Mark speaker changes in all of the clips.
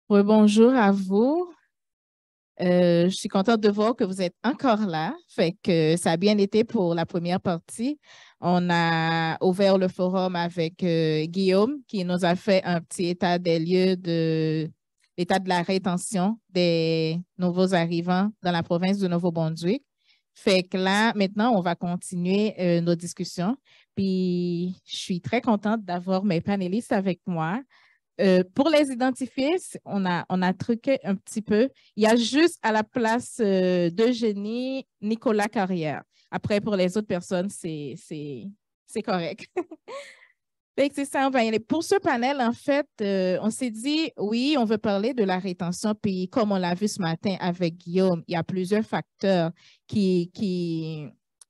Speaker 1: Oui, bonjour à vous. Je suis contente de voir que vous êtes encore là. Fait que ça a bien été pour la première partie. On a ouvert le forum avec Guillaume qui nous a fait un petit état des lieux de l'état de la rétention des nouveaux arrivants dans la province du Nouveau-Brunswick. Fait que là, maintenant, on va continuer nos discussions. Puis, je suis très contente d'avoir mes panélistes avec moi. Pour les identifier, on a truqué un petit peu. Il y a juste à la place d'Eugénie, Nicolas Carrière. Après, pour les autres personnes, c'est correct. Fait que c'est ça, on va y aller. Pour ce panel, en fait, on s'est dit, oui, on veut parler de la rétention. Puis, comme on l'a vu ce matin avec Guillaume, il y a plusieurs facteurs qui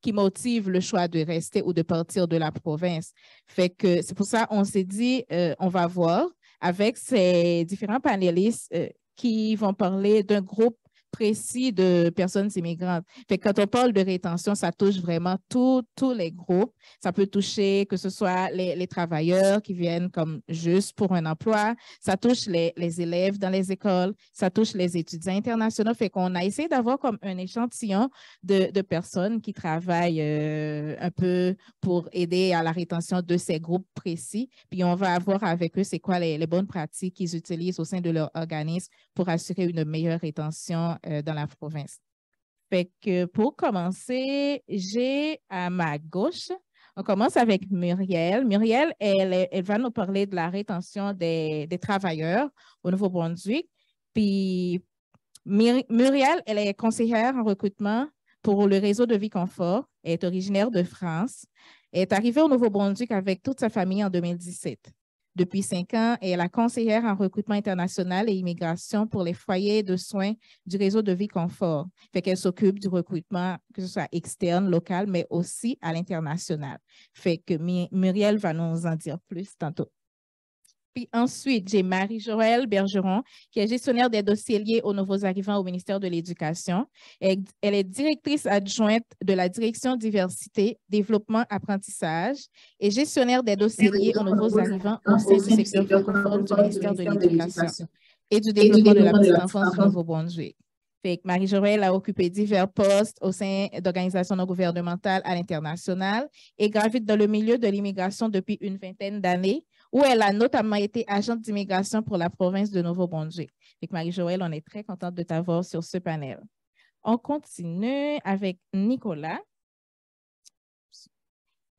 Speaker 1: motivent le choix de rester ou de partir de la province. Fait que c'est pour ça qu'on s'est dit, on va voir avec ces différents panélistes qui vont parler d'un groupe précis de personnes immigrantes. Fait que quand on parle de rétention, ça touche vraiment tous les groupes. Ça peut toucher que ce soit les travailleurs qui viennent comme juste pour un emploi, ça touche les élèves dans les écoles, ça touche les étudiants internationaux. Fait qu'on a essayé d'avoir comme un échantillon de personnes qui travaillent un peu pour aider à la rétention de ces groupes précis. Puis on va voir avec eux c'est quoi les bonnes pratiques qu'ils utilisent au sein de leur organisme pour assurer une meilleure rétention dans la province. Fait que pour commencer, j'ai à ma gauche, on commence avec Muriel. Muriel, elle va nous parler de la rétention des travailleurs au Nouveau-Brunswick. Puis Muriel, elle est conseillère en recrutement pour le réseau de Vie Confort. Elle est originaire de France. Elle est arrivée au Nouveau-Brunswick avec toute sa famille en 2017. Depuis 5 ans, elle est la conseillère en recrutement international et immigration pour les foyers de soins du réseau de Vie Confort. Fait qu'elle s'occupe du recrutement, que ce soit externe, local, mais aussi à l'international. Fait que Muriel va nous en dire plus tantôt. Puis ensuite, j'ai Marie-Joëlle Bergeron, qui est gestionnaire des dossiers liés aux nouveaux arrivants au ministère de l'Éducation. Elle est directrice adjointe de la direction diversité, développement, apprentissage et gestionnaire des dossiers liés aux nouveaux arrivants au sein du secteur francophone du ministère de l'Éducation et du développement de la petite enfance du Nouveau-Brunswick. Marie-Joëlle a occupé divers postes au sein d'organisations non gouvernementales à l'international et gravite dans le milieu de l'immigration depuis une vingtaine d'années, où elle a notamment été agente d'immigration pour la province de Nouveau-Brunswick. Marie-Joëlle, on est très contente de t'avoir sur ce panel. On continue avec Nicolas.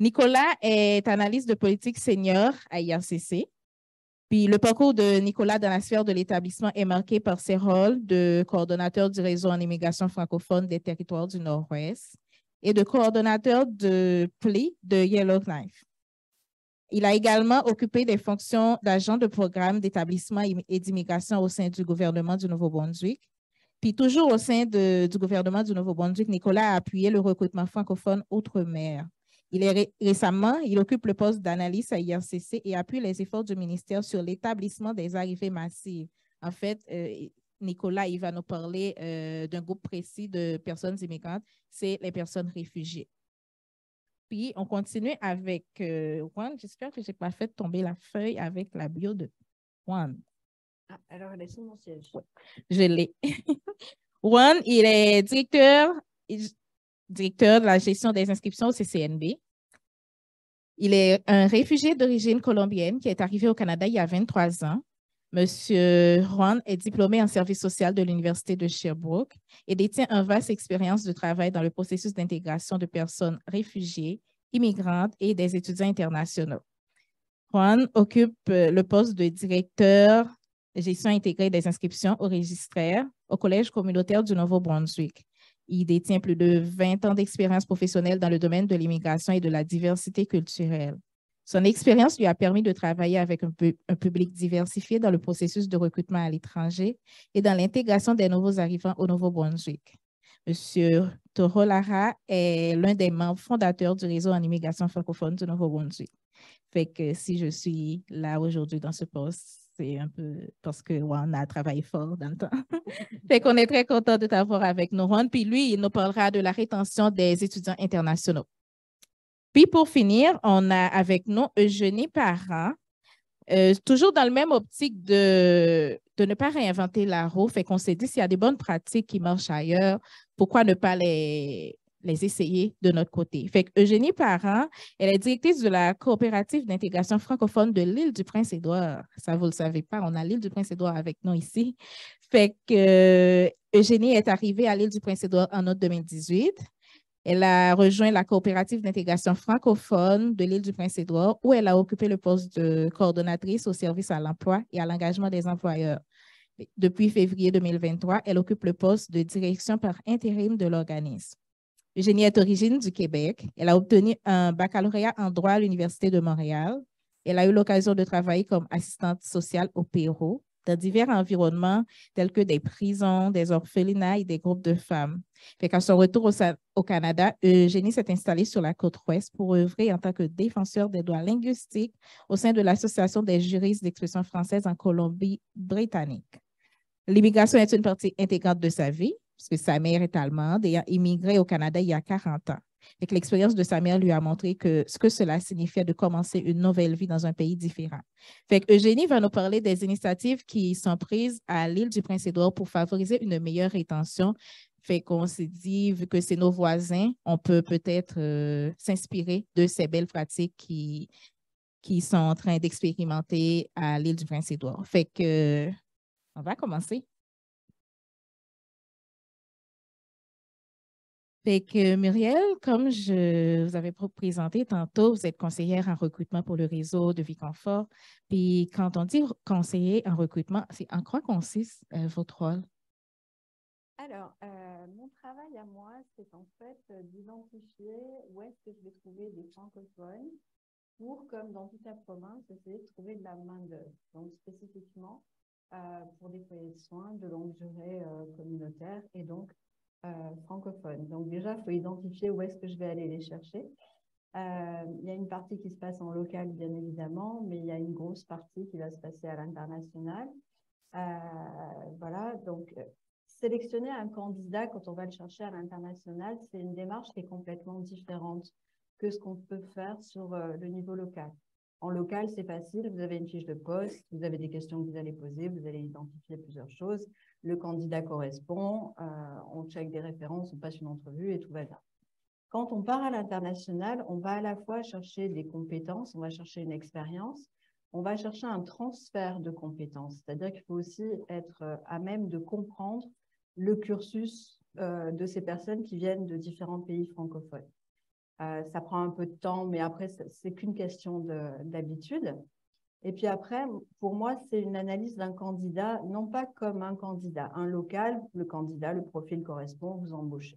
Speaker 1: Nicolas est analyste de politique senior à IRCC. Puis le parcours de Nicolas dans la sphère de l'établissement est marqué par ses rôles de coordonnateur du réseau en immigration francophone des territoires du Nord-Ouest et de coordonnateur de PLI de Yellowknife. Il a également occupé des fonctions d'agent de programme d'établissement et d'immigration au sein du gouvernement du Nouveau-Brunswick. Puis toujours au sein du gouvernement du Nouveau-Brunswick, Nicolas a appuyé le recrutement francophone outre-mer. Il occupe le poste d'analyste à IRCC et appuie les efforts du ministère sur l'établissement des arrivées massives. En fait, Nicolas, il va nous parler d'un groupe précis de personnes immigrantes, c'est les personnes réfugiées. Puis, on continue avec Juan. J'espère que je n'ai pas fait tomber la feuille avec la bio de Juan.
Speaker 2: Ah, alors, elle est sur mon siège.
Speaker 1: Ouais, je l'ai. Juan, il est directeur de la gestion des inscriptions au CCNB. Il est un réfugié d'origine colombienne qui est arrivé au Canada il y a 23 ans. Monsieur Juan est diplômé en service social de l'Université de Sherbrooke et détient une vaste expérience de travail dans le processus d'intégration de personnes réfugiées, immigrantes et des étudiants internationaux. Juan occupe le poste de directeur de gestion intégrée des inscriptions au registraire au Collège communautaire du Nouveau-Brunswick. Il détient plus de 20 ans d'expérience professionnelle dans le domaine de l'immigration et de la diversité culturelle. Son expérience lui a permis de travailler avec un public diversifié dans le processus de recrutement à l'étranger et dans l'intégration des nouveaux arrivants au Nouveau-Brunswick. Monsieur Toro Lara est l'un des membres fondateurs du réseau en immigration francophone du Nouveau-Brunswick. Fait que si je suis là aujourd'hui dans ce poste, c'est un peu parce que Juan a travaillé fort dans le temps. Fait qu'on est très content de t'avoir avec nous, Juan. Puis lui, il nous parlera de la rétention des étudiants internationaux. Puis pour finir, on a avec nous Eugénie Parent, toujours dans le même optique de ne pas réinventer la roue. Fait qu'on s'est dit, s'il y a des bonnes pratiques qui marchent ailleurs, pourquoi ne pas les essayer de notre côté? Fait que Eugénie Parent, elle est directrice de la coopérative d'intégration francophone de l'île du Prince-Édouard. Ça, vous ne le savez pas, on a l'île du Prince-Édouard avec nous ici. Fait que Eugénie est arrivée à l'île du Prince-Édouard en août 2018. Elle a rejoint la coopérative d'intégration francophone de l'île du Prince-Édouard, où elle a occupé le poste de coordonnatrice au service à l'emploi et à l'engagement des employeurs. Depuis février 2023, elle occupe le poste de direction par intérim de l'organisme. Eugénie est d'origine du Québec. Elle a obtenu un baccalauréat en droit à l'Université de Montréal. Elle a eu l'occasion de travailler comme assistante sociale au Pérou, dans divers environnements tels que des prisons, des orphelinats et des groupes de femmes. Fait qu'à son retour au Canada, Eugénie s'est installée sur la côte ouest pour œuvrer en tant que défenseur des droits linguistiques au sein de l'Association des juristes d'expression française en Colombie-Britannique. L'immigration est une partie intégrante de sa vie, puisque sa mère est allemande et a immigré au Canada il y a 40 ans. Et que l'expérience de sa mère lui a montré ce que cela signifiait de commencer une nouvelle vie dans un pays différent. Fait que Eugénie va nous parler des initiatives qui sont prises à l'île du Prince-Édouard pour favoriser une meilleure rétention. Fait qu'on s'est dit, vu que c'est nos voisins, on peut peut-être s'inspirer de ces belles pratiques qui sont en train d'expérimenter à l'île du Prince-Édouard. Fait que on va commencer. Fait que Muriel, comme je vous avais présenté tantôt, vous êtes conseillère en recrutement pour le réseau de Vie Confort. Puis quand on dit conseiller en recrutement, c'est en quoi consiste votre rôle?
Speaker 2: Alors, mon travail à moi, c'est en fait d'identifier où est-ce que je vais trouver des francophones pour, comme dans toute la province, essayer de trouver de la main-d'œuvre. Donc, spécifiquement pour des foyers de soins de longue durée communautaires et donc francophones. Donc, déjà, il faut identifier où est-ce que je vais aller les chercher. Il y a une partie qui se passe en local, bien évidemment, mais il y a une grosse partie qui va se passer à l'international. Voilà, donc sélectionner un candidat quand on va le chercher à l'international, c'est une démarche qui est complètement différente que ce qu'on peut faire sur le niveau local. En local, c'est facile, vous avez une fiche de poste, vous avez des questions que vous allez poser, vous allez identifier plusieurs choses, le candidat correspond, on check des références, on passe une entrevue et tout va bien. Quand on part à l'international, on va à la fois chercher des compétences, on va chercher une expérience, on va chercher un transfert de compétences. C'est-à-dire qu'il faut aussi être à même de comprendre le cursus de ces personnes qui viennent de différents pays francophones. Ça prend un peu de temps, mais après, c'est qu'une question d'habitude. Et puis après, pour moi, c'est une analyse d'un candidat, non pas comme un candidat. Un local, le candidat, le profil correspond, vous embauchez.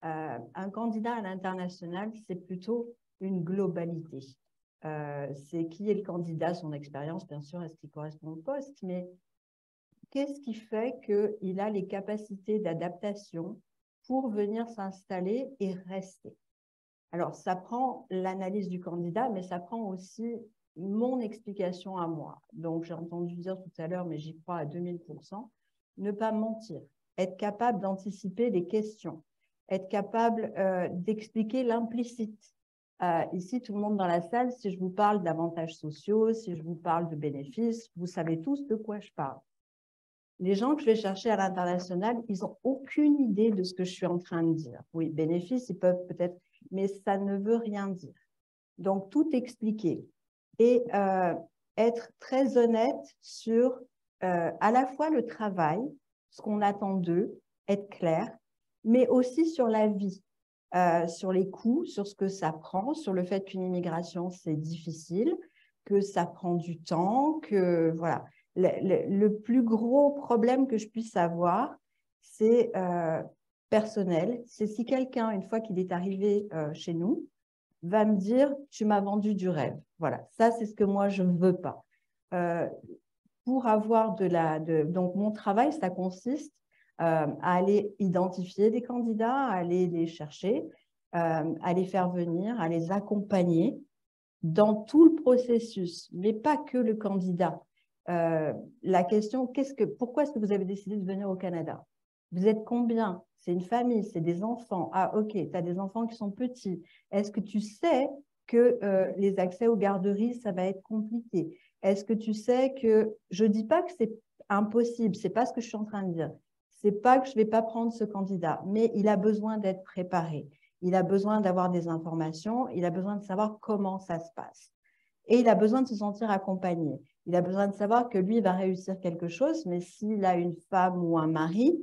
Speaker 2: Un candidat à l'international, c'est plutôt une globalité. C'est qui est le candidat, son expérience, bien sûr, est-ce qu'il correspond au poste, mais qu'est-ce qui fait qu'il a les capacités d'adaptation pour venir s'installer et rester? Alors, ça prend l'analyse du candidat, mais ça prend aussi mon explication à moi. Donc, j'ai entendu dire tout à l'heure, mais j'y crois à 2000%, ne pas mentir, être capable d'anticiper les questions, être capable d'expliquer l'implicite. Ici, tout le monde dans la salle, si je vous parle d'avantages sociaux, si je vous parle de bénéfices, vous savez tous de quoi je parle. Les gens que je vais chercher à l'international, ils n'ont aucune idée de ce que je suis en train de dire. Oui, bénéfices, ils peuvent peut-être, mais ça ne veut rien dire. Donc, tout expliquer et être très honnête sur à la fois le travail, ce qu'on attend d'eux, être clair, mais aussi sur la vie, sur les coûts, sur ce que ça prend, sur le fait qu'une immigration, c'est difficile, que ça prend du temps, que voilà. Le plus gros problème que je puisse avoir, c'est personnel. C'est si quelqu'un, une fois qu'il est arrivé chez nous, va me dire « tu m'as vendu du rêve ». Voilà, ça, c'est ce que moi, je ne veux pas. Pour avoir donc, mon travail, ça consiste à aller identifier des candidats, à aller les chercher, à les faire venir, à les accompagner dans tout le processus, mais pas que le candidat. La question, pourquoi est-ce que vous avez décidé de venir au Canada? Vous êtes combien? C'est une famille, c'est des enfants. Ah, ok, tu as des enfants qui sont petits. Est-ce que tu sais que les accès aux garderies, ça va être compliqué? Est-ce que tu sais que… Je ne dis pas que c'est impossible, ce n'est pas ce que je suis en train de dire. Ce n'est pas que je ne vais pas prendre ce candidat, mais il a besoin d'être préparé. Il a besoin d'avoir des informations, il a besoin de savoir comment ça se passe. Et il a besoin de se sentir accompagné. Il a besoin de savoir que lui va réussir quelque chose, mais s'il a une femme ou un mari,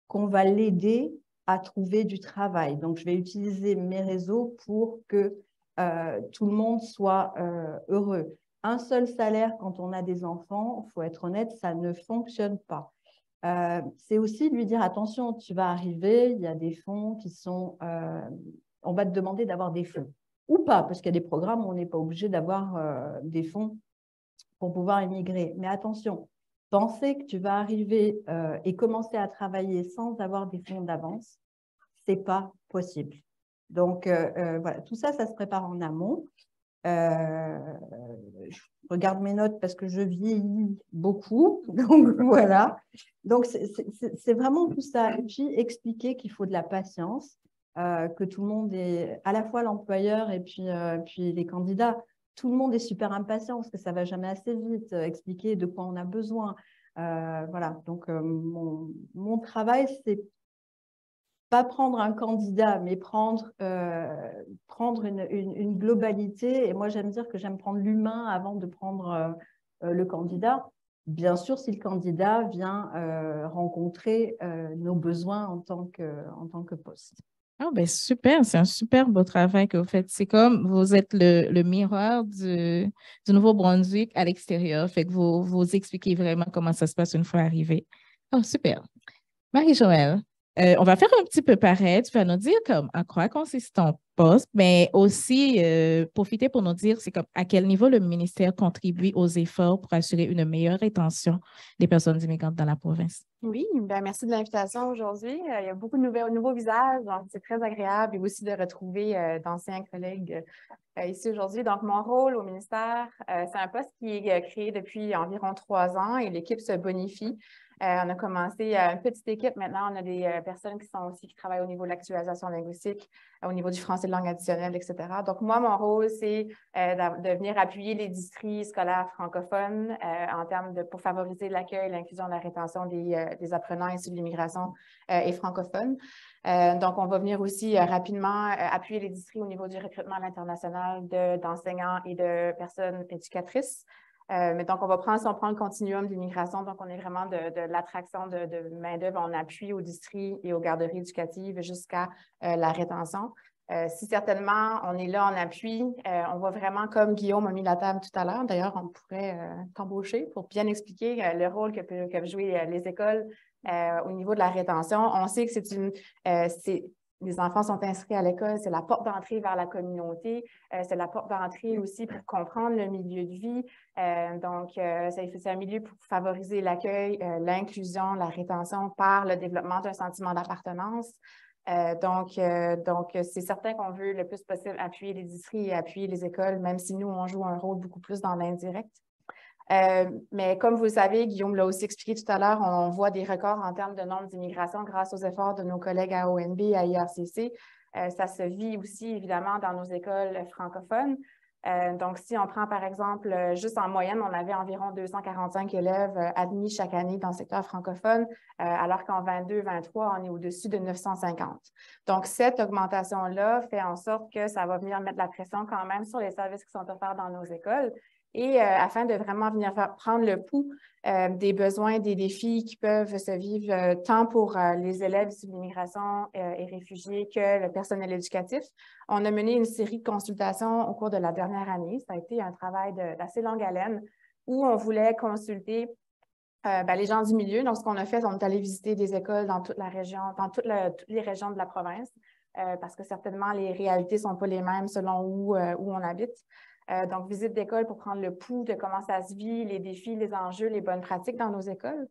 Speaker 2: qu'on va l'aider à trouver du travail. Donc, je vais utiliser mes réseaux pour que tout le monde soit heureux. Un seul salaire quand on a des enfants, il faut être honnête, ça ne fonctionne pas. C'est aussi lui dire, attention, tu vas arriver, il y a des fonds qui sont… on va te demander d'avoir des fonds. Ou pas, parce qu'il y a des programmes où on n'est pas obligé d'avoir des fonds pour pouvoir immigrer. Mais attention, penser que tu vas arriver et commencer à travailler sans avoir des fonds d'avance, ce n'est pas possible. Donc, voilà, tout ça, ça se prépare en amont. Je regarde mes notes parce que je vieillis beaucoup. Donc, voilà. Donc, c'est vraiment tout ça. Et puis, expliquer qu'il faut de la patience, que tout le monde est à la fois l'employeur et puis les candidats. Tout le monde est super impatient parce que ça ne va jamais assez vite. Expliquer de quoi on a besoin. Voilà. Donc, mon travail, c'est pas prendre un candidat, mais prendre une globalité. Et moi, j'aime dire que j'aime prendre l'humain avant de prendre le candidat. Bien sûr, si le candidat vient rencontrer nos besoins en tant que poste.
Speaker 1: Ah, ben super, c'est un super beau travail que vous faites. C'est comme vous êtes le miroir du Nouveau-Brunswick à l'extérieur. Fait que vous expliquez vraiment comment ça se passe une fois arrivé. Oh, super. Marie-Joëlle, on va faire un petit peu pareil. Tu vas nous dire comme en quoi consiste ton poste, mais aussi profiter pour nous dire c'est comme à quel niveau le ministère contribue aux efforts pour assurer une meilleure rétention des personnes immigrantes dans la province.
Speaker 3: Oui, bien, merci de l'invitation aujourd'hui. Il y a beaucoup de nouveaux visages, donc c'est très agréable et aussi de retrouver d'anciens collègues ici aujourd'hui. Donc, mon rôle au ministère, c'est un poste qui est créé depuis environ 3 ans et l'équipe se bonifie. On a commencé une petite équipe. Maintenant, on a des personnes qui travaillent au niveau de l'actualisation linguistique, au niveau du français de langue additionnelle, etc. Donc, moi, mon rôle, c'est de venir appuyer les districts scolaires francophones pour favoriser l'accueil, l'inclusion, la rétention des apprenants issus de l'immigration et francophones. Donc, on va venir aussi rapidement appuyer les districts au niveau du recrutement à l'international d'enseignants et de personnes éducatrices. Mais donc, si on prend le continuum d'immigration, donc on est vraiment de l'attraction de main-d'œuvre en appui aux districts et aux garderies éducatives jusqu'à la rétention. Si certainement on est là en appui, on va vraiment, comme Guillaume a mis la table tout à l'heure, d'ailleurs, on pourrait t'embaucher pour bien expliquer le rôle que peuvent jouer les écoles au niveau de la rétention. On sait que les enfants sont inscrits à l'école, c'est la porte d'entrée vers la communauté, c'est la porte d'entrée aussi pour comprendre le milieu de vie. Donc, c'est un milieu pour favoriser l'accueil, l'inclusion, la rétention par le développement d'un sentiment d'appartenance. Donc, c'est certain qu'on veut le plus possible appuyer les districts et appuyer les écoles, même si nous, on joue un rôle beaucoup plus dans l'indirect. Mais comme vous le savez, Guillaume l'a aussi expliqué tout à l'heure, on voit des records en termes de nombre d'immigration grâce aux efforts de nos collègues à ONB, à IRCC. Ça se vit aussi, évidemment, dans nos écoles francophones. Donc, si on prend, par exemple, juste en moyenne, on avait environ 245 élèves admis chaque année dans le secteur francophone, alors qu'en 22-23, on est au-dessus de 950. Donc, cette augmentation-là fait en sorte que ça va venir mettre la pression quand même sur les services qui sont offerts dans nos écoles. Et afin de vraiment venir prendre le pouls des besoins, des défis qui peuvent se vivre tant pour les élèves issus de l'immigration et réfugiés que le personnel éducatif, on a mené une série de consultations au cours de la dernière année. Ça a été un travail d'assez longue haleine où on voulait consulter les gens du milieu. Donc, ce qu'on a fait, on est allé visiter des écoles dans toute la région, dans toutes les régions de la province, parce que certainement, les réalités ne sont pas les mêmes selon où on habite. Donc, visite d'école pour prendre le pouls de comment ça se vit, les défis, les enjeux, les bonnes pratiques dans nos écoles.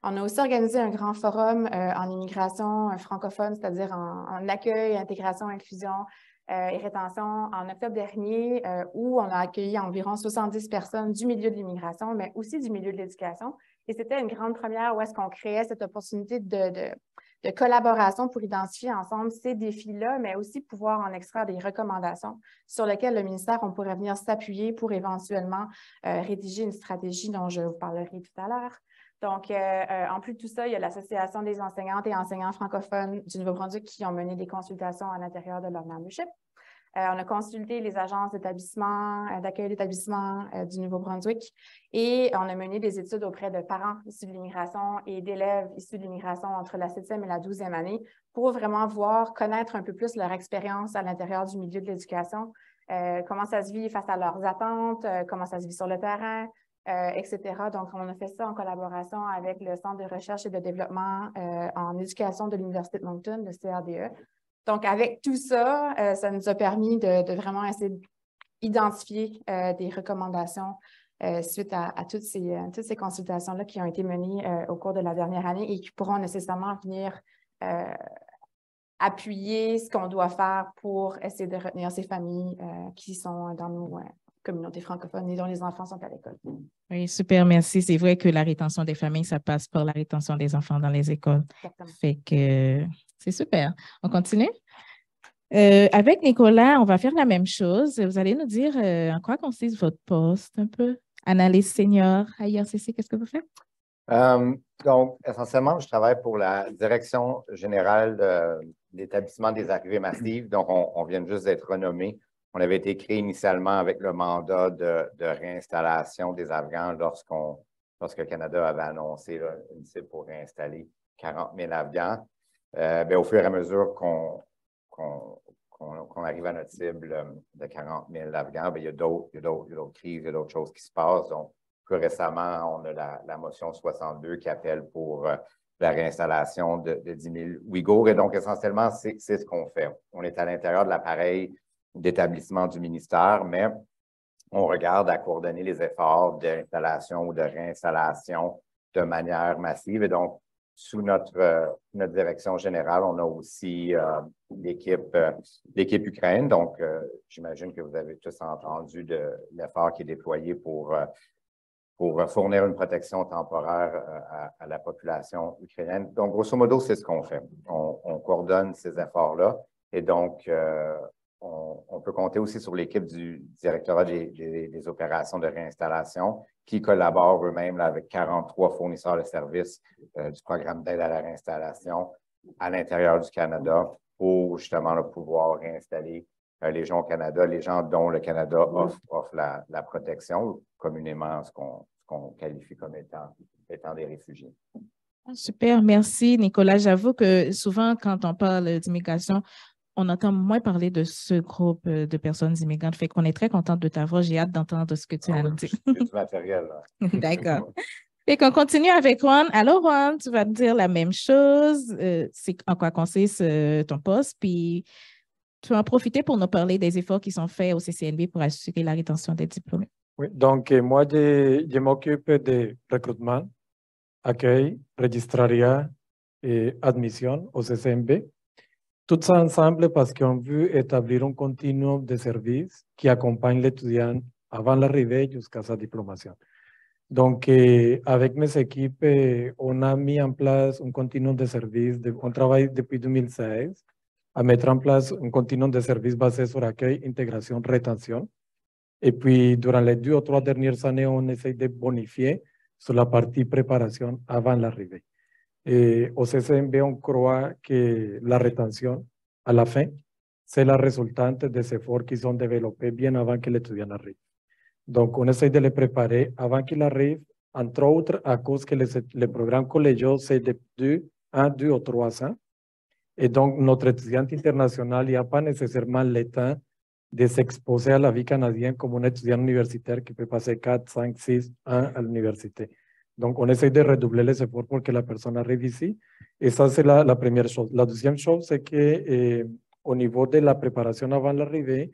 Speaker 3: On a aussi organisé un grand forum en immigration francophone, c'est-à-dire en accueil, intégration, inclusion, et rétention en octobre dernier, où on a accueilli environ 70 personnes du milieu de l'immigration, mais aussi du milieu de l'éducation. Et c'était une grande première où est-ce qu'on créait cette opportunité de collaboration pour identifier ensemble ces défis-là, mais aussi pouvoir en extraire des recommandations sur lesquelles le ministère, on pourrait venir s'appuyer pour éventuellement rédiger une stratégie dont je vous parlerai tout à l'heure. Donc, en plus de tout ça, il y a l'Association des enseignantes et enseignants francophones du Nouveau-Brunswick qui ont mené des consultations à l'intérieur de leur membership. On a consulté les agences d'accueil d'établissement du Nouveau-Brunswick et on a mené des études auprès de parents issus de l'immigration et d'élèves issus de l'immigration entre la 7e et la 12e année pour vraiment connaître un peu plus leur expérience à l'intérieur du milieu de l'éducation, comment ça se vit face à leurs attentes, comment ça se vit sur le terrain, etc. Donc, on a fait ça en collaboration avec le Centre de recherche et de développement en éducation de l'Université de Moncton, le CRDE. Donc, avec tout ça, ça nous a permis de vraiment essayer d'identifier des recommandations suite à toutes ces consultations-là qui ont été menées au cours de la dernière année et qui pourront nécessairement venir appuyer ce qu'on doit faire pour essayer de retenir ces familles qui sont dans nos communautés francophones et dont les enfants sont à l'école.
Speaker 1: Oui, super, merci. C'est vrai que la rétention des familles, ça passe par la rétention des enfants dans les écoles.
Speaker 3: Exactement.
Speaker 1: Fait que c'est super. On continue? Avec Nicolas, on va faire la même chose. Vous allez nous dire en quoi consiste votre poste un peu. Analyse senior à IRCC, qu'est-ce que vous faites?
Speaker 4: Donc, essentiellement, je travaille pour la Direction générale de l'établissement des arrivées massives. Donc, on vient juste d'être renommé. On avait été créé initialement avec le mandat de réinstallation des Afghans lorsque le Canada avait annoncé là, une cible pour réinstaller 40 000 Afghans. Au fur et à mesure qu'on arrive à notre cible de 40 000 Afghans, il y a d'autres crises, il y a d'autres choses qui se passent. Donc, plus récemment, on a la motion 62 qui appelle pour la réinstallation de 10 000 Ouïghours. Et donc, essentiellement, c'est ce qu'on fait. On est à l'intérieur de l'appareil d'établissement du ministère, mais on regarde à coordonner les efforts d'installation ou de réinstallation de manière massive. Et donc, sous notre direction générale, on a aussi l'équipe Ukraine. Donc, j'imagine que vous avez tous entendu de l'effort qui est déployé pour fournir une protection temporaire à la population ukrainienne. Donc, grosso modo, c'est ce qu'on fait. On coordonne ces efforts-là. Et donc, on peut compter aussi sur l'équipe du directorat des opérations de réinstallation qui collaborent eux-mêmes avec 43 fournisseurs de services du programme d'aide à la réinstallation à l'intérieur du Canada pour justement là, pouvoir réinstaller les gens au Canada, les gens dont le Canada offre la protection, communément ce qu'on qualifie comme étant des réfugiés.
Speaker 1: Super, merci Nicolas. J'avoue que souvent, quand on parle d'immigration, on entend moins parler de ce groupe de personnes immigrantes. Fait qu'on est très contente de t'avoir. J'ai hâte d'entendre ce que tu as nous dire.
Speaker 4: C'est du matériel.
Speaker 1: D'accord. Fait qu'on continue avec Juan. Alors, Juan, tu vas nous dire la même chose. C'est en quoi consiste ton poste. Puis, tu vas en profiter pour nous parler des efforts qui sont faits au CCNB pour assurer la rétention des diplômés.
Speaker 5: Oui, donc moi, je m'occupe de recrutement, accueil, registraria et admission au CCNB. Tout ça ensemble parce qu'on veut établir un continuum de services qui accompagne l'étudiant avant l'arrivée jusqu'à sa diplomation. Donc, avec mes équipes, on a mis en place un continuum de services. On travaille depuis 2016 à mettre en place un continuum de services basé sur accueil, intégration, rétention. Et puis, durant les 2 ou 3 dernières années, on essaie de bonifier sur la partie préparation avant l'arrivée. Au CCNB, on croit que la rétention, à la fin, c'est la résultante des efforts qui sont développés bien avant que l'étudiant arrive. Donc, on essaie de les préparer avant qu'il arrive, entre autres, à cause que les programmes collégiaux, c'est de 1, 2 ou 3 ans. Et donc, notre étudiant international n'a pas nécessairement le temps de s'exposer à la vie canadienne comme un étudiant universitaire qui peut passer 4, 5, 6 ans à l'université. Donc, on essaie de redoubler les efforts pour que la personne arrive ici. Et ça, c'est la première chose. La deuxième chose, c'est qu'au niveau de la préparation avant l'arrivée,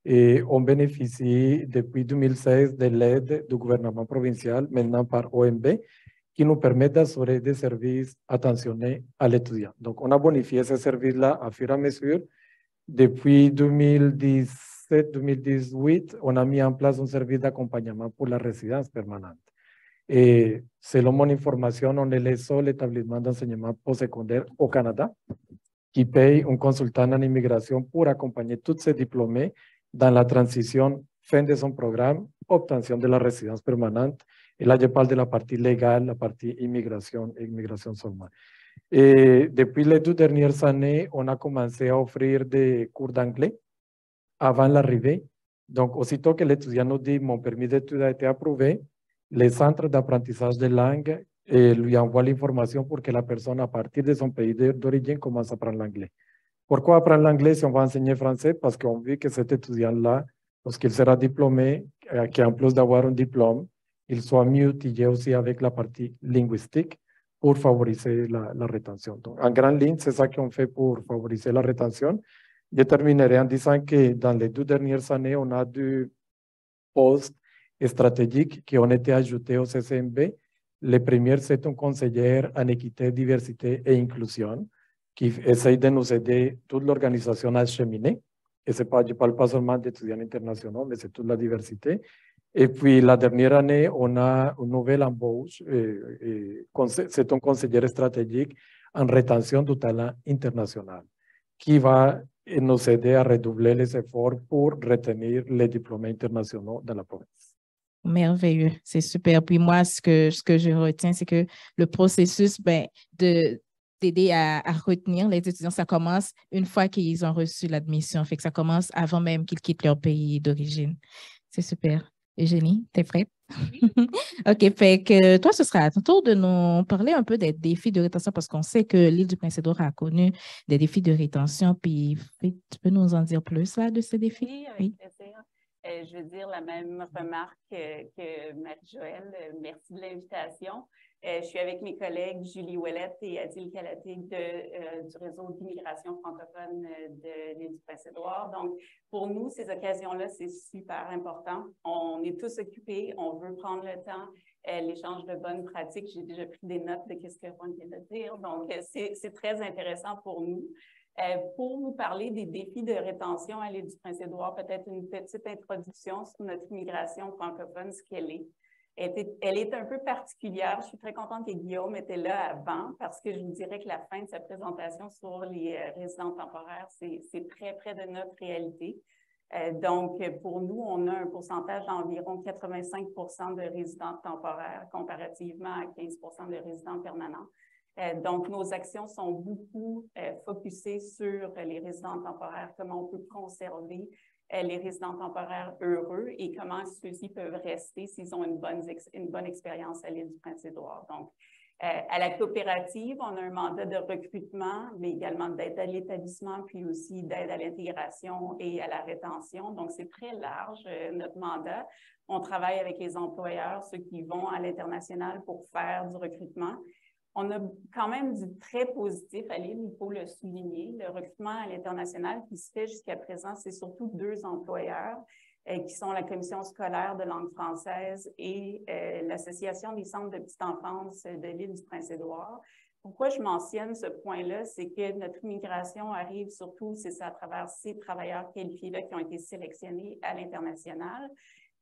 Speaker 5: on bénéficie depuis 2016 de l'aide du gouvernement provincial, maintenant par OMB, qui nous permet d'assurer des services attentionnés à l'étudiant. Donc, on a bonifié ces services-là à fur et à mesure. Depuis 2017-2018, on a mis en place un service d'accompagnement pour la résidence permanente. Et selon mon information, on est le seul établissement d'enseignement postsecondaire au Canada qui paye un consultant en immigration pour accompagner tous ces diplômés dans la transition fin de son programme, obtention de la résidence permanente. Et là, je parle de la partie légale, la partie immigration et immigration seulement. Et depuis les 2 dernières années, on a commencé à offrir des cours d'anglais avant l'arrivée. Donc, aussitôt que l'étudiant nous dit « mon permis d'études a été approuvé », les centres d'apprentissage de langue lui envoient l'information pour que la personne, à partir de son pays d'origine, commence à apprendre l'anglais. Pourquoi apprendre l'anglais si on va enseigner français? Parce qu'on veut que cet étudiant-là, lorsqu'il sera diplômé, qu'en plus d'avoir un diplôme, il soit mieux outillé aussi avec la partie linguistique pour favoriser la rétention. Donc, en grande ligne, c'est ça qu'on fait pour favoriser la rétention. Je terminerai en disant que dans les 2 dernières années, on a 2 postes stratégiques qui ont été ajoutés au CCMB. Le premier, c'est un conseiller en équité, diversité et inclusion qui essaye de nous aider, toute l'organisation à cheminer. Et je ne parle pas seulement d'étudiants internationaux, mais c'est toute la diversité. Et puis, la dernière année, on a une nouvelle embauche. C'est un conseiller stratégique en rétention du talent international qui va nous aider à redoubler les efforts pour retenir les diplômés internationaux dans la province.
Speaker 1: Merveilleux, c'est super. Puis moi, ce que je retiens, c'est que le processus d'aider à retenir les étudiants, ça commence une fois qu'ils ont reçu l'admission. Fait que ça commence avant même qu'ils quittent leur pays d'origine. C'est super. Eugénie, t'es prête? OK, fait que toi, ce sera à ton tour de nous parler un peu des défis de rétention parce qu'on sait que l'île du Prince-Édouard a connu des défis de rétention. Puis tu peux nous en dire plus là, de ces défis?
Speaker 2: Oui, avec plaisir. Je veux dire la même remarque que Marie-Joëlle. Merci de l'invitation. Je suis avec mes collègues Julie Ouellette et Adil Kalatig du réseau d'immigration francophone de l'île du Prince-Édouard. Donc, pour nous, ces occasions-là, c'est super important. On est tous occupés, on veut prendre le temps, l'échange de bonnes pratiques. J'ai déjà pris des notes de ce que Ron vient de dire. Donc, c'est très intéressant pour nous. Pour vous parler des défis de rétention à l'île du Prince-Édouard, peut-être une petite introduction sur notre immigration francophone, ce qu'elle est. Elle est un peu particulière. Je suis très contente que Guillaume était là avant parce que je vous dirais que la fin de sa présentation sur les résidents temporaires, c'est très près de notre réalité. Donc, pour nous, on a un pourcentage d'environ 85 % de résidents temporaires comparativement à 15 % de résidents permanents. Donc, nos actions sont beaucoup focusées sur les résidents temporaires, comment on peut conserver les résidents temporaires heureux et comment ceux-ci peuvent rester s'ils ont une bonne expérience à l'île du Prince-Édouard. Donc, à la coopérative, on a un mandat de recrutement, mais également d'aide à l'établissement, puis aussi d'aide à l'intégration et à la rétention. Donc, c'est très large, notre mandat. On travaille avec les employeurs, ceux qui vont à l'international pour faire du recrutement. On a quand même du très positif à l'île, il faut le souligner. Le recrutement à l'international qui se fait jusqu'à présent, c'est surtout 2 employeurs qui sont la Commission scolaire de langue française et l'Association des centres de petite enfance de l'île du Prince-Édouard. Pourquoi je mentionne ce point-là, c'est que notre immigration arrive surtout, c'est ça, à travers ces travailleurs qualifiés-là qui ont été sélectionnés à l'international.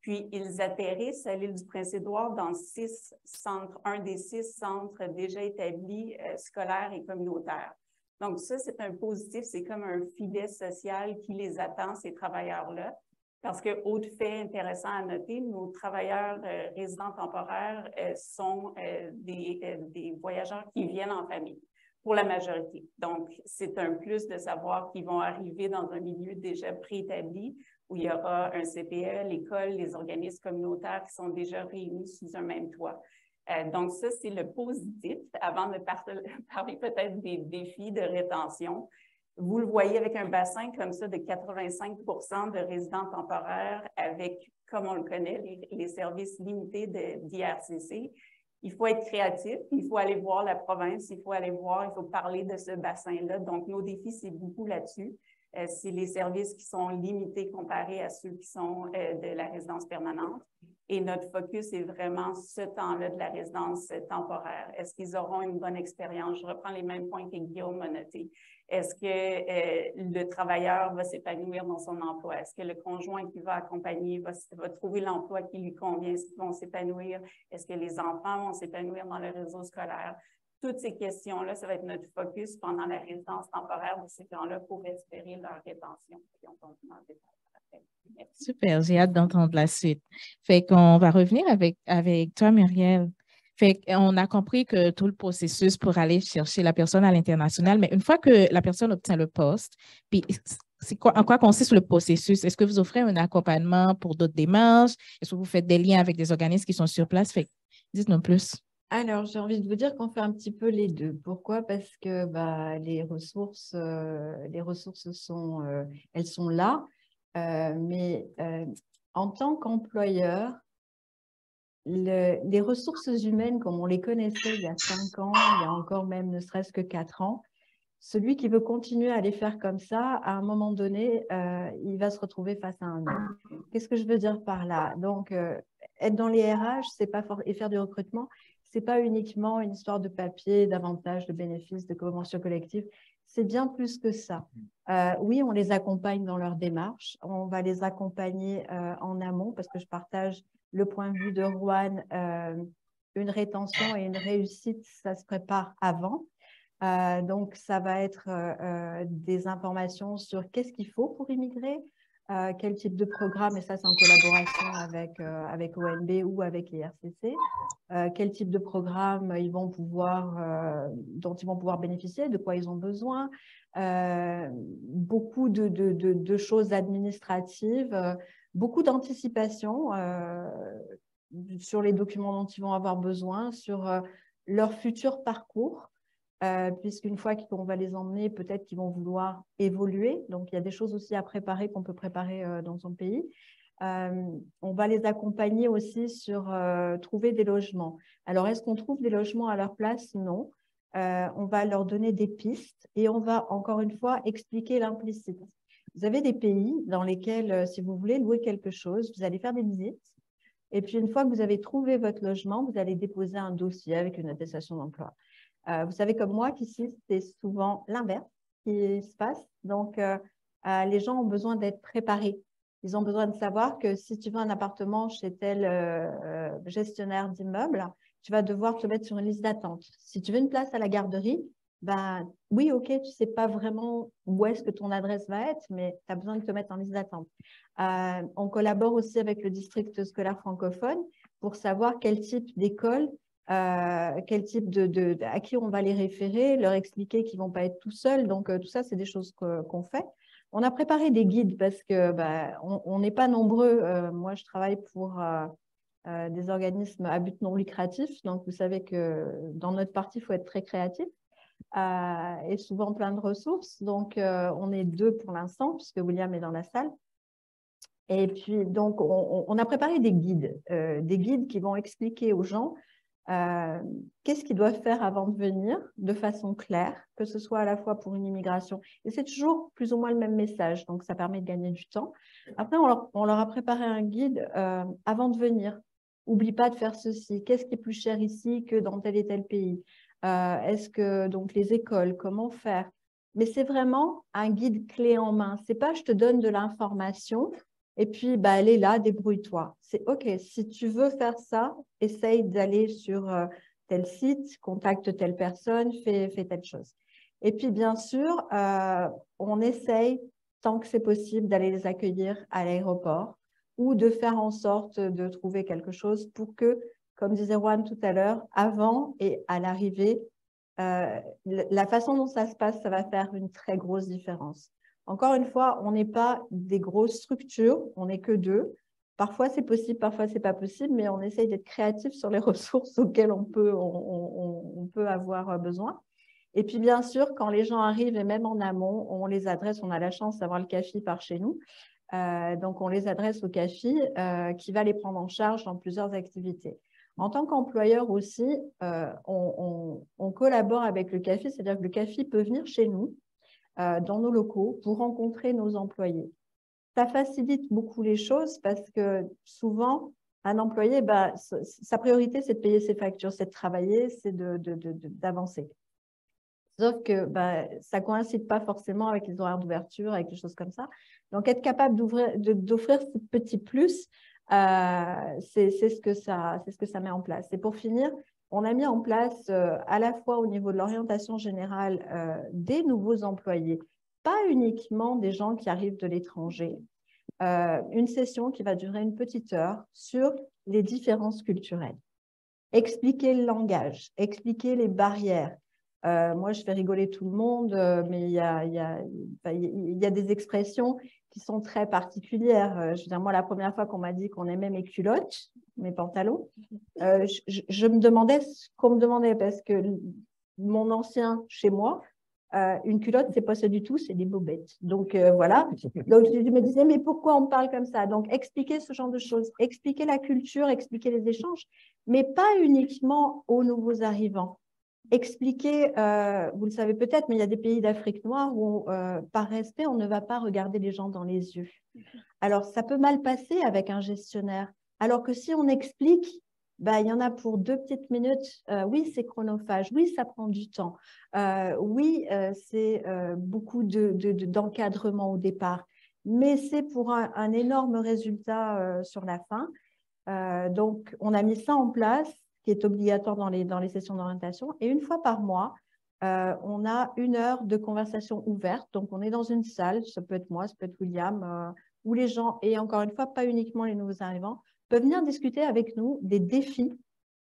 Speaker 2: Puis, ils atterrissent à l'île du Prince-Édouard dans 6 centres, un des 6 centres déjà établis scolaires et communautaires. Donc, ça, c'est un positif, c'est comme un filet social qui les attend, ces travailleurs-là. Parce que, autre fait intéressant à noter, nos travailleurs résidents temporaires sont des voyageurs qui viennent en famille, pour la majorité. Donc, c'est un plus de savoir qu'ils vont arriver dans un milieu déjà préétabli, où il y aura un CPE, l'école, les organismes communautaires qui sont déjà réunis sous un même toit. Donc, ça, c'est le positif. Avant de parler peut-être des défis de rétention, vous le voyez avec un bassin comme ça de 85 % de résidents temporaires avec, comme on le connaît, les services limités d'IRCC. Il faut être créatif, il faut aller voir la province, il faut aller voir, il faut parler de ce bassin-là. Donc, nos défis, c'est beaucoup là-dessus.
Speaker 6: c'est les services qui sont limités comparés à ceux qui sont de la résidence permanente. Et notre focus est vraiment ce temps-là de la résidence temporaire. Est-ce qu'ils auront une bonne expérience? Je reprends les mêmes points que Guillaume a notés. Est-ce que le travailleur va s'épanouir dans son emploi? Est-ce que le conjoint qui va accompagner va trouver l'emploi qui lui convient? Est-ce qu'ils vont s'épanouir? Est-ce que les enfants vont s'épanouir dans le réseau scolaire? Toutes ces questions-là, ça va être notre focus pendant la résidence temporaire de ces gens-là pour espérer leur rétention. Puis on continue en détail après. Merci.
Speaker 1: Super, j'ai hâte d'entendre la suite. Fait qu'on va revenir avec toi, Muriel. Fait qu'on a compris que tout le processus pour aller chercher la personne à l'international, mais une fois que la personne obtient le poste, puis en quoi consiste le processus? Est-ce que vous offrez un accompagnement pour d'autres démarches? Est-ce que vous faites des liens avec des organismes qui sont sur place? Fait dites-nous plus.
Speaker 2: Alors, j'ai envie de vous dire qu'on fait un petit peu les deux. Pourquoi? Parce que les ressources elles sont là, mais en tant qu'employeur, les ressources humaines, comme on les connaissait il y a 5 ans, il y a encore même ne serait-ce que 4 ans, celui qui veut continuer à les faire comme ça, à un moment donné, il va se retrouver face à un mur. Qu'est-ce que je veux dire par là? Donc, être dans les RH, et faire du recrutement, ce n'est pas uniquement une histoire de papier, d'avantages, de bénéfices, de conventions collectives. C'est bien plus que ça. Oui, on les accompagne dans leur démarche. On va les accompagner en amont parce que je partage le point de vue de Roanne. Une rétention et une réussite, ça se prépare avant. Donc, ça va être des informations sur qu'est-ce qu'il faut pour immigrer, quel type de programme, et ça c'est en collaboration avec ONB ou avec l'IRCC, quel type de programme dont ils vont pouvoir bénéficier, de quoi ils ont besoin, beaucoup de choses administratives, beaucoup d'anticipation sur les documents dont ils vont avoir besoin, sur leur futur parcours. Puisqu'une fois qu'on va les emmener, peut-être qu'ils vont vouloir évoluer. Donc, il y a des choses aussi à préparer qu'on peut préparer dans son pays. On va les accompagner aussi sur trouver des logements. Alors, est-ce qu'on trouve des logements à leur place? Non. On va leur donner des pistes et on va, encore une fois, expliquer l'implicite. Vous avez des pays dans lesquels, si vous voulez louer quelque chose, vous allez faire des visites. Et puis, une fois que vous avez trouvé votre logement, vous allez déposer un dossier avec une attestation d'emploi. Vous savez comme moi qu'ici, c'est souvent l'inverse qui se passe. Donc, les gens ont besoin d'être préparés. Ils ont besoin de savoir que si tu veux un appartement chez tel gestionnaire d'immeuble, tu vas devoir te mettre sur une liste d'attente. Si tu veux une place à la garderie, oui, OK, tu ne sais pas vraiment où est-ce que ton adresse va être, mais tu as besoin de te mettre en liste d'attente. On collabore aussi avec le district scolaire francophone pour savoir quel type d'école quel type à qui on va les référer, leur expliquer qu'ils ne vont pas être tout seuls. Donc, tout ça, c'est des choses qu'on fait. On a préparé des guides parce que on n'est pas nombreux. Moi, je travaille pour des organismes à but non lucratif. Donc, vous savez que dans notre parti, il faut être très créatif et souvent plein de ressources. Donc, on est 2 pour l'instant puisque William est dans la salle. Et puis, donc, on a préparé des guides qui vont expliquer aux gens qu'est-ce qu'ils doivent faire avant de venir de façon claire, que ce soit à la fois pour une immigration. Et c'est toujours plus ou moins le même message, donc ça permet de gagner du temps. Après, on leur a préparé un guide avant de venir. Oublie pas de faire ceci. Qu'est-ce qui est plus cher ici que dans tel et tel pays? Est-ce que donc les écoles, comment faire? Mais c'est vraiment un guide clé en main. C'est pas je te donne de l'information et puis, elle est là, débrouille-toi. C'est OK, si tu veux faire ça, essaye d'aller sur tel site, contacte telle personne, fais telle chose. Et puis, bien sûr, on essaye, tant que c'est possible, d'aller les accueillir à l'aéroport ou de faire en sorte de trouver quelque chose pour que, comme disait Juan tout à l'heure, avant et à l'arrivée, la façon dont ça se passe, ça va faire une très grosse différence. Encore une fois, on n'est pas des grosses structures, on n'est que 2. Parfois, c'est possible, parfois, ce n'est pas possible, mais on essaye d'être créatif sur les ressources auxquelles on peut avoir besoin. Et puis, bien sûr, quand les gens arrivent, et même en amont, on les adresse, on a la chance d'avoir le CAFI par chez nous. Donc, on les adresse au CAFI qui va les prendre en charge dans plusieurs activités. En tant qu'employeur aussi, on collabore avec le CAFI, c'est-à-dire que le CAFI peut venir chez nous dans nos locaux pour rencontrer nos employés. Ça facilite beaucoup les choses parce que souvent, un employé, sa priorité, c'est de payer ses factures, c'est de travailler, c'est d'avancer. Sauf que ça ne coïncide pas forcément avec les horaires d'ouverture, avec des choses comme ça. Donc, être capable d'offrir ce petit plus, c'est ce que ça met en place. Et pour finir, on a mis en place à la fois au niveau de l'orientation générale des nouveaux employés, pas uniquement des gens qui arrivent de l'étranger, une session qui va durer une petite heure sur les différences culturelles. Expliquer le langage, expliquer les barrières. Moi, je fais rigoler tout le monde, mais il y a des expressions qui sont très particulières. Je veux dire, moi, la première fois qu'on m'a dit qu'on aimait mes culottes, mes pantalons, je me demandais ce qu'on me demandait parce que mon ancien chez moi, une culotte, c'est pas ça du tout, c'est des bobettes. Donc, voilà. Donc, je me disais, mais pourquoi on parle comme ça? Donc, expliquer ce genre de choses, expliquer la culture, expliquer les échanges, mais pas uniquement aux nouveaux arrivants. Expliquer, vous le savez peut-être, mais il y a des pays d'Afrique noire où, par respect, on ne va pas regarder les gens dans les yeux. Alors, ça peut mal passer avec un gestionnaire. Alors que si on explique, il y en a pour 2 petites minutes. Oui, c'est chronophage. Oui, ça prend du temps. Oui, c'est beaucoup d'encadrement au départ. Mais c'est pour un énorme résultat sur la fin. Donc, on a mis ça en place, qui est obligatoire dans les sessions d'orientation. Et une fois par mois, on a 1 heure de conversation ouverte. Donc, on est dans une salle, ça peut être moi, ça peut être William, où les gens, et encore une fois, pas uniquement les nouveaux arrivants, peuvent venir discuter avec nous des défis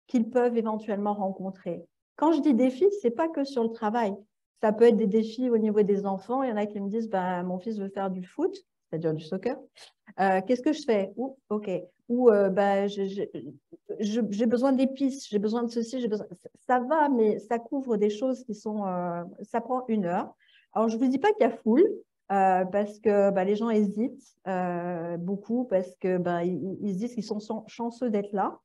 Speaker 2: qu'ils peuvent éventuellement rencontrer. Quand je dis défis, ce n'est pas que sur le travail. Ça peut être des défis au niveau des enfants. Il y en a qui me disent, mon fils veut faire du foot, c'est-à-dire du soccer. Qu'est-ce que je fais? OK. Ou j'ai besoin d'épices, j'ai besoin de ceci, ça va, mais ça couvre des choses qui sont… ça prend 1 heure. Alors, je ne vous dis pas qu'il y a foule, parce que les gens hésitent beaucoup, parce que ils se disent qu'ils sont chanceux d'être là.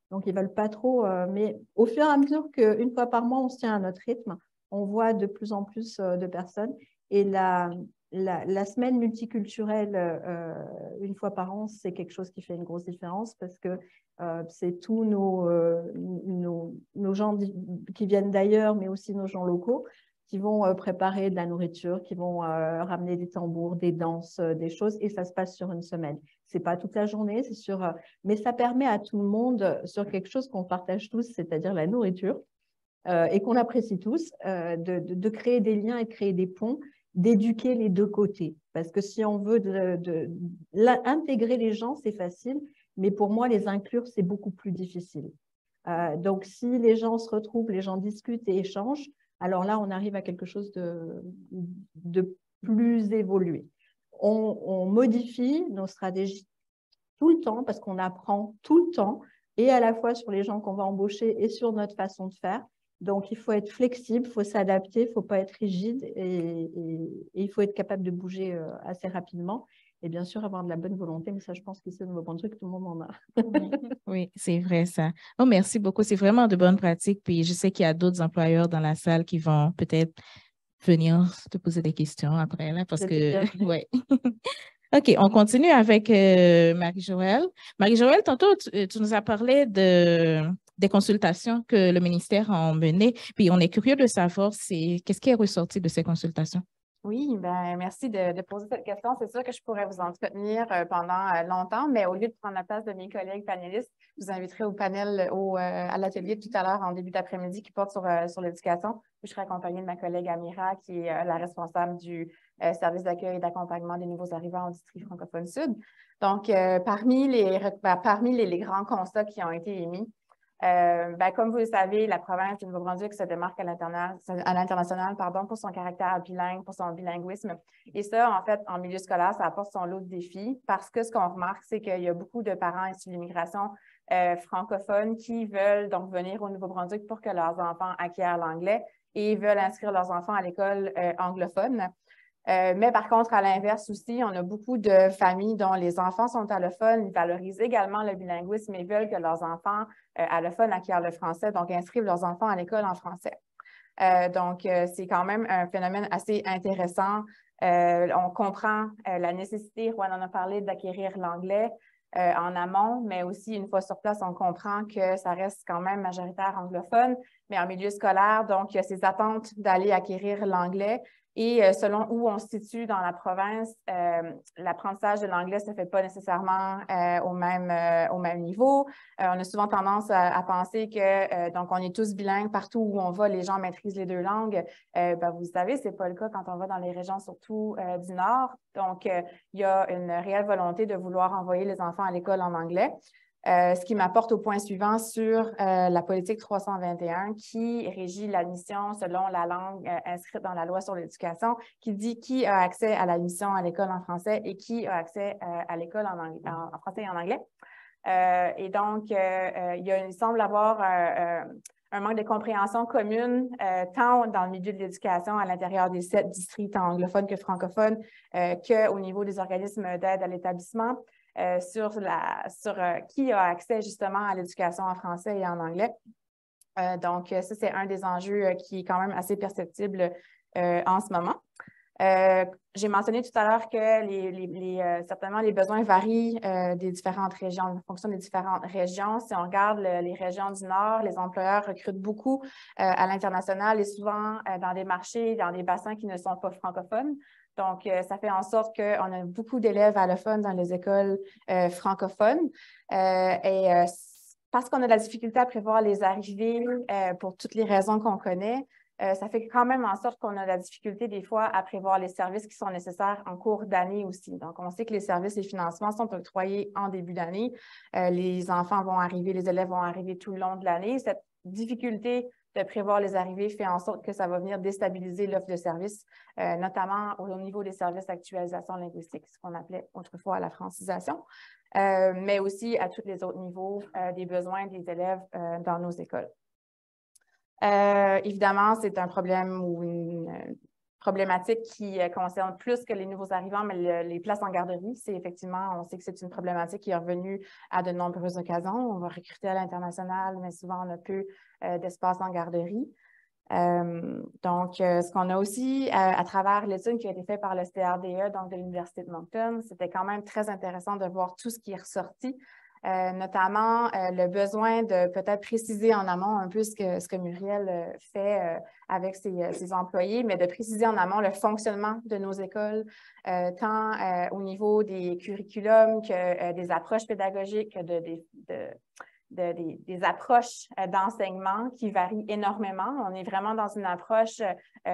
Speaker 2: Donc, ils ne veulent pas trop. Mais au fur et à mesure qu'une fois par mois, on se tient à notre rythme, on voit de plus en plus de personnes. Et la semaine multiculturelle, 1 fois par an, c'est quelque chose qui fait une grosse différence parce que c'est tous nos gens qui viennent d'ailleurs, mais aussi nos gens locaux qui vont préparer de la nourriture, qui vont ramener des tambours, des danses, des choses, et ça se passe sur 1 semaine. Ce n'est pas toute la journée, c'est sûr, mais ça permet à tout le monde, sur quelque chose qu'on partage tous, c'est-à-dire la nourriture, et qu'on apprécie tous, de créer des liens et de créer des ponts, d'éduquer les 2 côtés. Parce que si on veut intégrer les gens, c'est facile, mais pour moi, les inclure, c'est beaucoup plus difficile. Donc, si les gens se retrouvent, les gens discutent et échangent, alors là, on arrive à quelque chose de plus évolué. On modifie nos stratégies tout le temps parce qu'on apprend tout le temps, et à la fois sur les gens qu'on va embaucher et sur notre façon de faire. Donc, il faut être flexible, il faut s'adapter, il ne faut pas être rigide et il faut être capable de bouger assez rapidement. Et bien sûr, avoir de la bonne volonté, mais ça, je pense qu'ici, au Nouveau-Brunswick, tout le monde en a.
Speaker 1: Oui, c'est vrai ça. Oh, merci beaucoup. C'est vraiment de bonnes pratiques. Puis je sais qu'il y a d'autres employeurs dans la salle qui vont peut-être venir te poser des questions après, là, parce que… ouais. OK, on continue avec Marie-Joëlle. Marie-Joëlle, tantôt, tu nous as parlé des consultations que le ministère a menées. Puis on est curieux de savoir qu'est-ce qui est ressorti de ces consultations.
Speaker 3: Oui, merci de poser cette question. C'est sûr que je pourrais vous entretenir pendant longtemps, mais au lieu de prendre la place de mes collègues panélistes, je vous inviterai au panel, à l'atelier tout à l'heure en début d'après-midi qui porte sur l'éducation. Je serai accompagnée de ma collègue Amira, qui est la responsable du service d'accueil et d'accompagnement des nouveaux arrivants au district francophone sud. Donc, parmi les grands constats qui ont été émis, comme vous le savez, la province du Nouveau-Brunswick se démarque à l'international pour son caractère bilingue, pour son bilinguisme. Et ça, en fait, en milieu scolaire, ça apporte son lot de défis parce que ce qu'on remarque, c'est qu'il y a beaucoup de parents issus de l'immigration francophones qui veulent donc venir au Nouveau-Brunswick pour que leurs enfants acquièrent l'anglais et veulent inscrire leurs enfants à l'école anglophone. Mais par contre, à l'inverse aussi, on a beaucoup de familles dont les enfants sont allophones, ils valorisent également le bilinguisme et veulent que leurs enfants allophones acquièrent le français, donc inscrivent leurs enfants à l'école en français. Donc, c'est quand même un phénomène assez intéressant. On comprend la nécessité, Juan en a parlé, d'acquérir l'anglais en amont, mais aussi une fois sur place, on comprend que ça reste quand même majoritaire anglophone, mais en milieu scolaire, donc il y a ces attentes d'aller acquérir l'anglais. Et selon où on se situe dans la province, l'apprentissage de l'anglais ne se fait pas nécessairement au même niveau. On a souvent tendance à penser que donc on est tous bilingues partout où on va, les gens maîtrisent les 2 langues. Vous savez, ce n'est pas le cas quand on va dans les régions surtout du Nord. Donc, il y a une réelle volonté de vouloir envoyer les enfants à l'école en anglais. Ce qui m'apporte au point suivant sur la politique 321 qui régit l'admission selon la langue inscrite dans la loi sur l'éducation, qui dit qui a accès à l'admission à l'école en français et qui a accès à l'école en français et en anglais. Et donc, il semble avoir un manque de compréhension commune, tant dans le milieu de l'éducation à l'intérieur des 7 districts, tant anglophones que francophones, qu'au niveau des organismes d'aide à l'établissement. Sur qui a accès justement à l'éducation en français et en anglais. Donc, ça, c'est un des enjeux qui est quand même assez perceptible en ce moment. J'ai mentionné tout à l'heure que certainement les besoins varient des différentes régions, en fonction des différentes régions. Si on regarde les régions du Nord, les employeurs recrutent beaucoup à l'international et souvent dans des marchés, dans des bassins qui ne sont pas francophones. Donc, ça fait en sorte qu'on a beaucoup d'élèves allophones dans les écoles francophones. Parce qu'on a de la difficulté à prévoir les arrivées pour toutes les raisons qu'on connaît, ça fait quand même en sorte qu'on a de la difficulté des fois à prévoir les services qui sont nécessaires en cours d'année aussi. Donc, on sait que les services et financements sont octroyés en début d'année. Les enfants vont arriver, les élèves vont arriver tout le long de l'année. Cette difficulté de prévoir les arrivées fait en sorte que ça va venir déstabiliser l'offre de services, notamment au niveau des services d'actualisation linguistique, ce qu'on appelait autrefois la francisation, mais aussi à tous les autres niveaux des besoins des élèves dans nos écoles. Évidemment, c'est un problème ou une problématique qui concerne plus que les nouveaux arrivants, mais les places en garderie, c'est effectivement, on sait que c'est une problématique qui est revenue à de nombreuses occasions. On va recruter à l'international, mais souvent on a peu d'espace en garderie. Donc, ce qu'on a aussi à travers l'étude qui a été faite par le CRDE, donc de l'Université de Moncton, c'était quand même très intéressant de voir tout ce qui est ressorti. Notamment le besoin de peut-être préciser en amont un peu ce que Muriel fait avec ses employés, mais de préciser en amont le fonctionnement de nos écoles, tant au niveau des curriculums que des approches pédagogiques, des approches d'enseignement qui varient énormément. On est vraiment dans une approche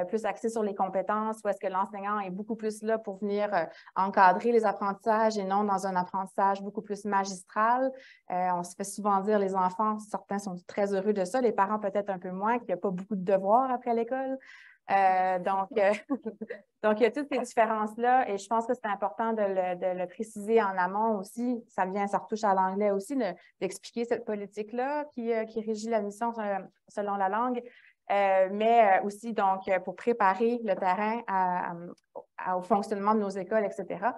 Speaker 3: plus axée sur les compétences, où est-ce que l'enseignant est beaucoup plus là pour venir encadrer les apprentissages et non dans un apprentissage beaucoup plus magistral. On se fait souvent dire, les enfants, certains sont très heureux de ça, les parents peut-être un peu moins, qu'il n'y a pas beaucoup de devoirs après l'école. Donc, il y a toutes ces différences-là et je pense que c'est important de le préciser en amont aussi. Ça retouche à l'anglais aussi, d'expliquer cette politique-là qui régit l'admission selon la langue, mais aussi donc pour préparer le terrain au fonctionnement de nos écoles, etc.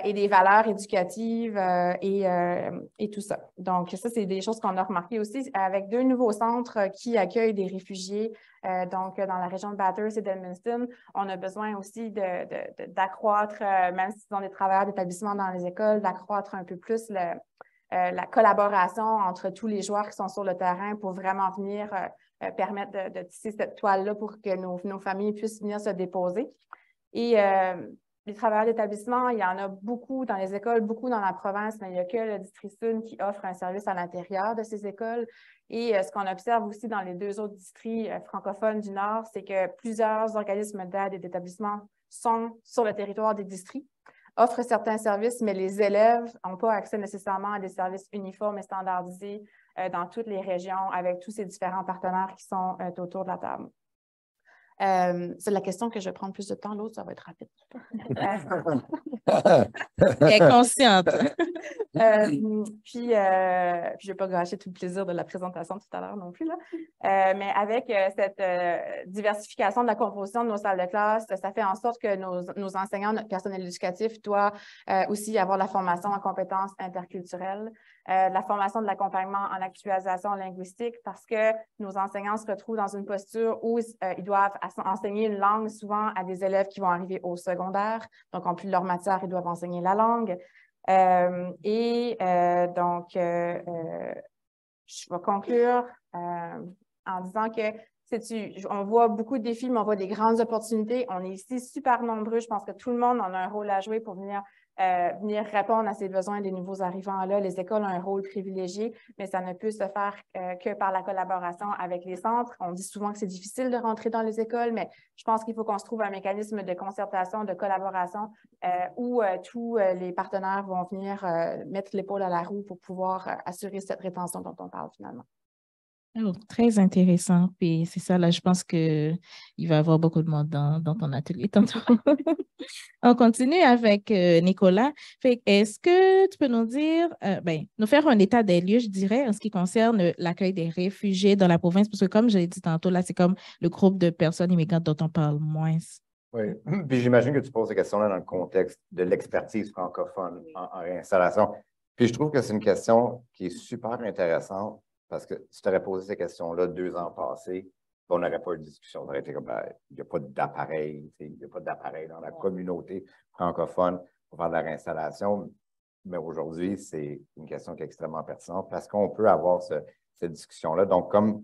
Speaker 3: Et des valeurs éducatives et tout ça. Donc, ça, c'est des choses qu'on a remarquées aussi avec 2 nouveaux centres qui accueillent des réfugiés. Donc, dans la région de Bathurst et d'Edmundston, on a besoin aussi d'accroître, même s'ils ont des travailleurs d'établissement dans les écoles, d'accroître un peu plus la collaboration entre tous les joueurs qui sont sur le terrain pour vraiment venir permettre de tisser cette toile-là pour que nos familles puissent venir se déposer. Et les travailleurs d'établissement, il y en a beaucoup dans les écoles, beaucoup dans la province, mais il n'y a que le district Sud qui offre un service à l'intérieur de ces écoles. Et ce qu'on observe aussi dans les 2 autres districts francophones du Nord, c'est que plusieurs organismes d'aide et d'établissement sont sur le territoire des districts, offrent certains services, mais les élèves n'ont pas accès nécessairement à des services uniformes et standardisés dans toutes les régions avec tous ces différents partenaires qui sont autour de la table. C'est la question que je vais prendre plus de temps. L'autre, ça va être rapide.
Speaker 1: Elle est consciente.
Speaker 3: Puis, je vais pas gâcher tout le plaisir de la présentation tout à l'heure non plus, là. Mais avec cette diversification de la composition de nos salles de classe, ça fait en sorte que nos enseignants, notre personnel éducatif doit aussi avoir la formation en compétences interculturelles, la formation de l'accompagnement en actualisation linguistique, parce que nos enseignants se retrouvent dans une posture où ils doivent enseigner une langue souvent à des élèves qui vont arriver au secondaire. Donc, en plus de leur matière, ils doivent enseigner la langue. Donc, je vais conclure en disant que on voit beaucoup de défis, mais on voit des grandes opportunités. On est ici super nombreux. Je pense que tout le monde en a un rôle à jouer pour venir répondre à ces besoins des nouveaux arrivants-là. Les écoles ont un rôle privilégié, mais ça ne peut se faire que par la collaboration avec les centres. On dit souvent que c'est difficile de rentrer dans les écoles, mais je pense qu'il faut qu'on se trouve un mécanisme de concertation, de collaboration où tous les partenaires vont venir mettre l'épaule à la roue pour pouvoir assurer cette rétention dont on parle finalement.
Speaker 1: Oh, très intéressant. Puis c'est ça, là, je pense qu'il va y avoir beaucoup de monde dans ton atelier tantôt. On continue avec Nicolas. Est-ce que tu peux nous dire, nous faire un état des lieux, je dirais, en ce qui concerne l'accueil des réfugiés dans la province, parce que comme je l'ai dit tantôt, là, c'est comme le groupe de personnes immigrantes dont on parle moins.
Speaker 4: Oui, puis j'imagine que tu poses ces questions-là dans le contexte de l'expertise francophone en réinstallation. Puis je trouve que c'est une question qui est super intéressante parce que si tu aurais posé ces questions-là 2 ans passés, on n'aurait pas eu de discussion. On aurait été comme, il n'y a pas d'appareil, il n'y a pas d'appareil dans la communauté francophone pour faire de la réinstallation. Mais aujourd'hui, c'est une question qui est extrêmement pertinente parce qu'on peut avoir cette discussion-là. Donc, comme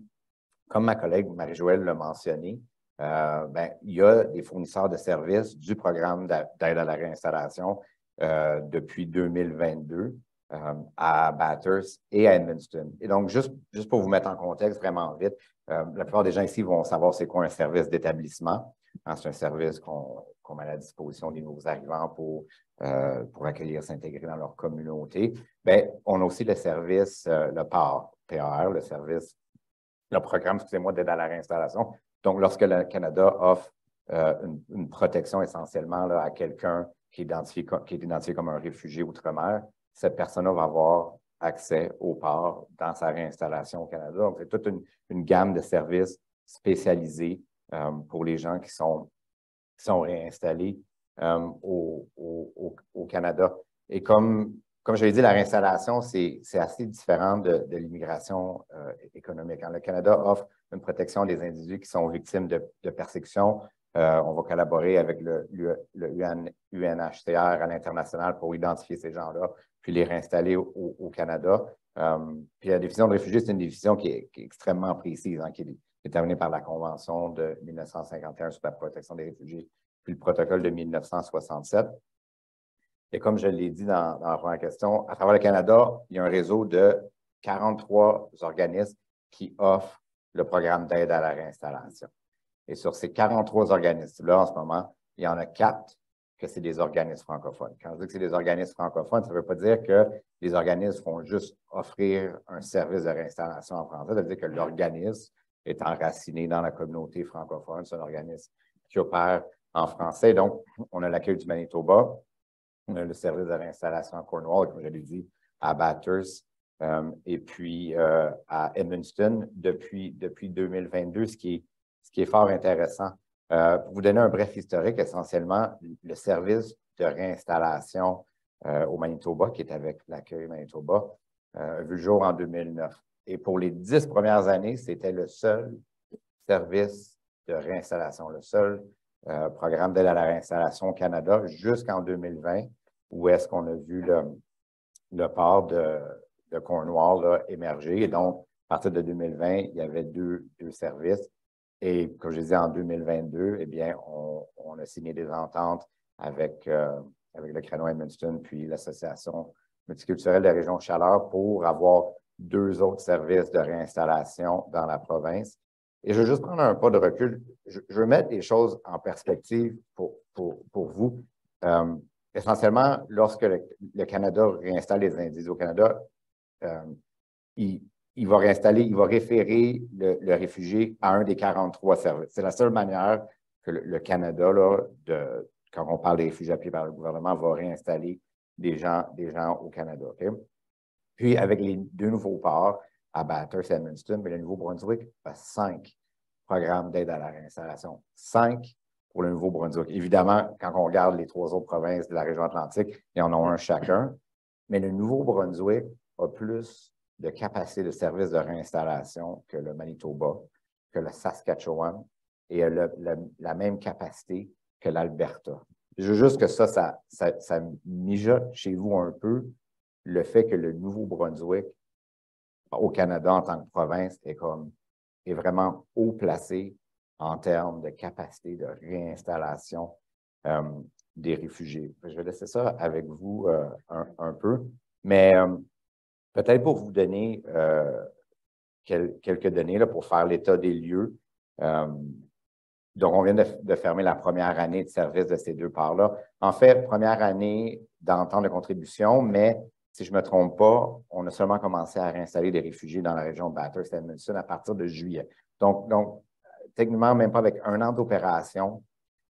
Speaker 4: ma collègue Marie-Joëlle l'a mentionné, il y a des fournisseurs de services du programme d'aide à la réinstallation depuis 2022 à Bathurst et à Edmundston. Et donc, juste pour vous mettre en contexte vraiment vite, la plupart des gens ici vont savoir c'est quoi un service d'établissement. C'est un service qu'on met à la disposition des nouveaux arrivants pour accueillir, s'intégrer dans leur communauté. On a aussi le service, le PAR, le programme, excusez-moi, d'aide à la réinstallation. Donc, lorsque le Canada offre une protection essentiellement là, à quelqu'un qui est identifié comme un réfugié outre-mer, cette personne-là va avoir accès au PAR dans sa réinstallation au Canada. Donc, c'est toute une gamme de services spécialisés pour les gens qui sont réinstallés au Canada. Et comme je l'ai dit, la réinstallation, c'est assez différent de l'immigration économique. Le Canada offre une protection des individus qui sont victimes de persécution. On va collaborer avec le UNHCR à l'international pour identifier ces gens-là, puis les réinstaller au Canada. Puis la définition de réfugié, c'est une définition qui est extrêmement précise, qui est déterminée par la Convention de 1951 sur la protection des réfugiés, puis le protocole de 1967. Et comme je l'ai dit dans la première question, à travers le Canada, il y a un réseau de 43 organismes qui offrent le programme d'aide à la réinstallation. Et sur ces 43 organismes-là, en ce moment, il y en a 4 que c'est des organismes francophones. Quand je dis que c'est des organismes francophones, ça ne veut pas dire que les organismes vont juste offrir un service de réinstallation en français. Ça veut dire que l'organisme est enraciné dans la communauté francophone. C'est un organisme qui opère en français. Donc, on a l'accueil du Manitoba, on a le service de réinstallation à Cornwall, comme je l'ai dit, à Bathurst, et puis à Edmundston depuis 2022, ce qui est fort intéressant. Pour vous donner un bref historique, essentiellement, le service de réinstallation au Manitoba, qui est avec l'accueil Manitoba, a vu le jour en 2009. Et pour les 10 premières années, c'était le seul service de réinstallation, le seul programme d'aide à la réinstallation au Canada jusqu'en 2020, où est-ce qu'on a vu le port de Cornwall là, émerger. Et donc, à partir de 2020, il y avait deux services. Et comme je disais, en 2022, eh bien, on a signé des ententes avec le Créneau Edmundston puis l'Association multiculturelle de la région Chaleur pour avoir 2 autres services de réinstallation dans la province. Et je veux juste prendre un pas de recul. Je veux mettre les choses en perspective pour vous. Essentiellement, lorsque le Canada réinstalle les indices au Canada, il va référer le réfugié à un des 43 services. C'est la seule manière que le Canada, là, quand on parle des réfugiés appuyés par le gouvernement, va réinstaller des gens au Canada. Okay? Puis, avec les 2 nouveaux ports, à Bathurst et Edmundston, mais le Nouveau-Brunswick a 5 programmes d'aide à la réinstallation. 5 pour le Nouveau-Brunswick. Évidemment, quand on regarde les 3 autres provinces de la région atlantique, ils en ont un chacun, mais le Nouveau-Brunswick a plus de capacité de services de réinstallation que le Manitoba, que le Saskatchewan, et a la même capacité que l'Alberta. Je veux juste que ça mijote chez vous un peu le fait que le Nouveau-Brunswick, au Canada en tant que province, est vraiment haut placé en termes de capacité de réinstallation des réfugiés. Je vais laisser ça avec vous un peu, mais peut-être pour vous donner quelques données là, pour faire l'état des lieux. Donc, on vient de fermer la première année de service de ces 2 ports-là. En fait, première année d'entente de contribution, mais si je ne me trompe pas, on a seulement commencé à réinstaller des réfugiés dans la région de Bathurst et Edmundston à partir de juillet. Donc, techniquement, même pas avec 1 an d'opération,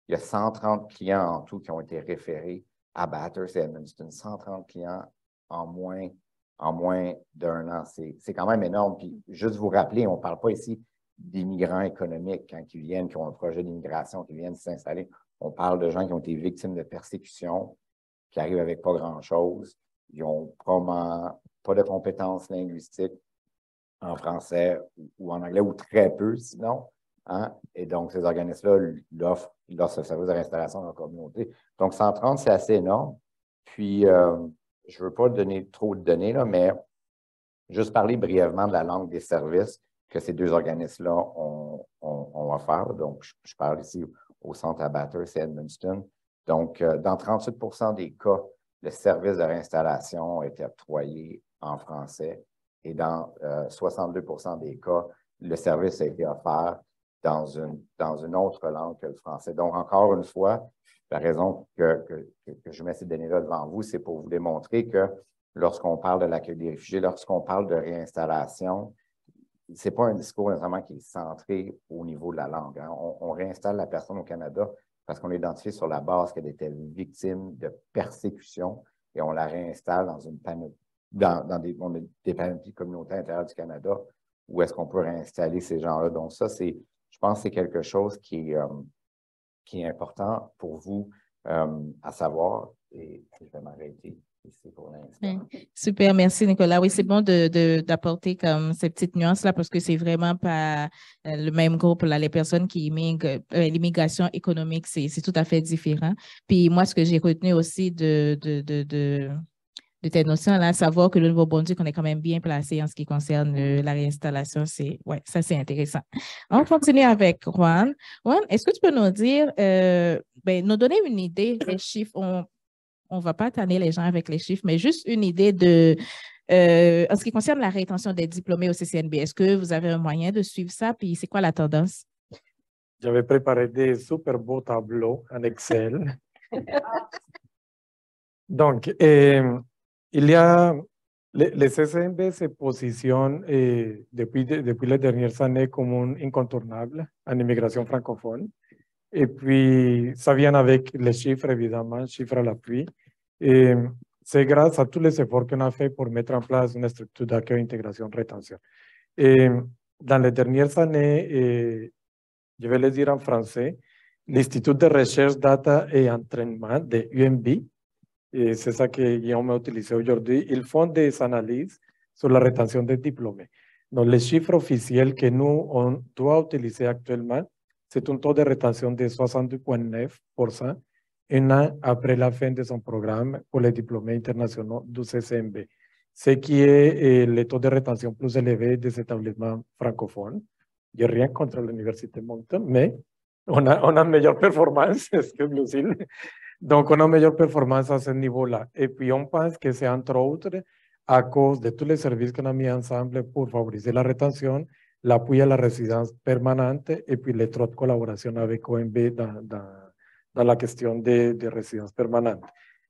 Speaker 4: il y a 130 clients en tout qui ont été référés à Bathurst et Edmundston. 130 clients en moins d'1 an. C'est quand même énorme. Puis, juste vous rappeler, on ne parle pas ici d'immigrants économiques quand ils viennent, qui ont un projet d'immigration, qui viennent s'installer. On parle de gens qui ont été victimes de persécutions, qui arrivent avec pas grand-chose. Ils n'ont probablement pas de compétences linguistiques en français ou en anglais, ou très peu sinon. Hein? Et donc, ces organismes-là l'offrent ce service de réinstallation dans la communauté. Donc, 130, c'est assez énorme. Puis, je ne veux pas donner trop de données, là, mais juste parler brièvement de la langue des services que ces 2 organismes-là ont offert. Donc, je parle ici au centre à Bathurst et Edmundston. Donc, dans 38 des cas, le service de réinstallation a été octroyé en français et dans 62 des cas, le service a été offert dans une autre langue que le français. Donc, encore une fois, la raison que je mets ces données-là devant vous, c'est pour vous démontrer que lorsqu'on parle de l'accueil des réfugiés, lorsqu'on parle de réinstallation, ce n'est pas un discours nécessairement qui est centré au niveau de la langue. Hein. On réinstalle la personne au Canada parce qu'on l'identifie sur la base qu'elle était victime de persécution et on la réinstalle dans une panoplie, dans des panoplies communautaires intérieures du Canada où est-ce qu'on peut réinstaller ces gens-là. Donc ça, je pense que c'est quelque chose qui est important pour vous à savoir et je vais m'arrêter. Pour
Speaker 1: super, merci Nicolas. Oui, c'est bon d'apporter comme ces petites nuances-là parce que c'est vraiment pas le même groupe. Là, les personnes qui immigrent, l'immigration économique, c'est tout à fait différent. Puis moi, ce que j'ai retenu aussi de tes notions, là, savoir que le Nouveau-Brunswick, on est quand même bien placé en ce qui concerne la réinstallation, ça c'est intéressant. On continue avec Juan. Juan, est-ce que tu peux nous dire, nous donner une idée des chiffres? On ne va pas tanner les gens avec les chiffres, mais juste une idée en ce qui concerne la rétention des diplômés au CCNB. Est-ce que vous avez un moyen de suivre ça? Puis c'est quoi la tendance?
Speaker 5: J'avais préparé des super beaux tableaux en Excel. Donc, il y a le CCNB se positionne depuis les dernières années comme un incontournable en immigration francophone. Et puis, ça vient avec les chiffres, évidemment, chiffres à l'appui. Et c'est grâce à tous les efforts qu'on a fait pour mettre en place une structure d'accueil, intégration, rétention. Et dans les dernières années, je vais le dire en français, l'Institut de recherche, data et entraînement de UNB, et c'est ça que Guillaume a utilisé aujourd'hui, ils font des analyses sur la rétention des diplômés. Donc, les chiffres officiels que nous, on doit utiliser actuellement, c'est un taux de rétention de 62,9% un an après la fin de son programme pour les diplômés internationaux du CCNB, ce qui est le taux de rétention plus élevé des établissements francophones. Je n'ai rien contre l'Université Moncton, mais on a une meilleure performance, excuse Lucille. Donc, on a une meilleure performance à ce niveau-là. Et puis, on pense que c'est entre autres à cause de tous les services qu'on a mis ensemble pour favoriser la rétention, l'appui à la résidence permanente et puis l'étroite collaboration avec OMB dans la question de résidence permanente.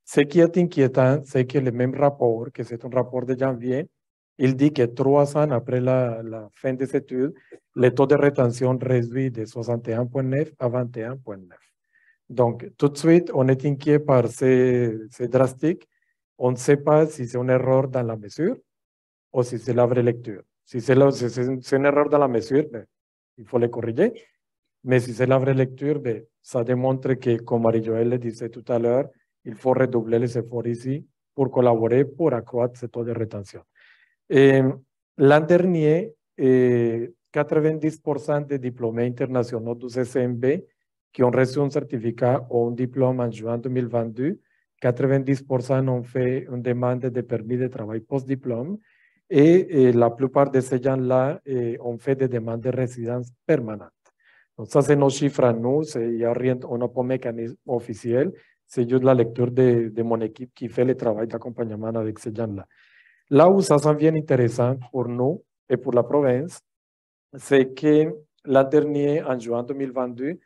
Speaker 5: Ce qui est inquiétant, c'est que le même rapport, que c'est un rapport de janvier, il dit que 3 ans après la fin des études, le taux de rétention réduit de 61,9 à 21,9. Donc, tout de suite, on est inquiet par ces drastiques on ne sait pas si c'est une erreur dans la mesure ou si c'est la vraie lecture. Si c'est une erreur dans la mesure, ben, il faut le corriger. Mais si c'est la vraie lecture, ben, ça démontre que, comme Marie-Joëlle le disait tout à l'heure, il faut redoubler les efforts ici pour collaborer, pour accroître ce taux de rétention. L'an dernier, 90% des diplômés internationaux du CCMB qui ont reçu un certificat ou un diplôme en juin 2022, 90% ont fait une demande de permis de travail post-diplôme et la plupart de ces gens-là ont fait des demandes de résidence permanente. Donc ça, c'est nos chiffres à nous, il n'y a rien, on n'a pas de mécanisme officiel, c'est juste la lecture de mon équipe qui fait le travail d'accompagnement avec ces gens-là. Là où ça s'en vient intéressant pour nous et pour la province, c'est que l'an dernier, en juin 2022,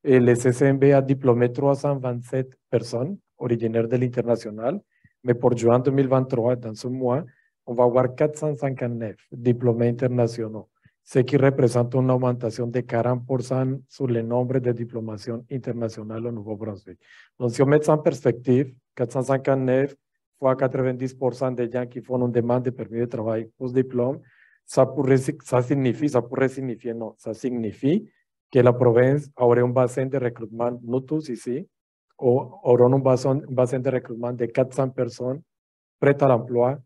Speaker 5: le CCMB a diplômé 327 personnes originaires de l'international, mais pour juin 2023, dans ce mois, on va avoir 459 diplômés internationaux, ce qui représente une augmentation de 40% sur le nombre de diplomations internationales au Nouveau-Brunswick. Donc, si on met ça en perspective, 459 fois 90% des gens qui font une demande de permis de travail post-diplôme, ça signifie que la province aurait un bassin de recrutement, nous tous ici, aura un bassin de recrutement de 400 personnes prêtes à l'emploi,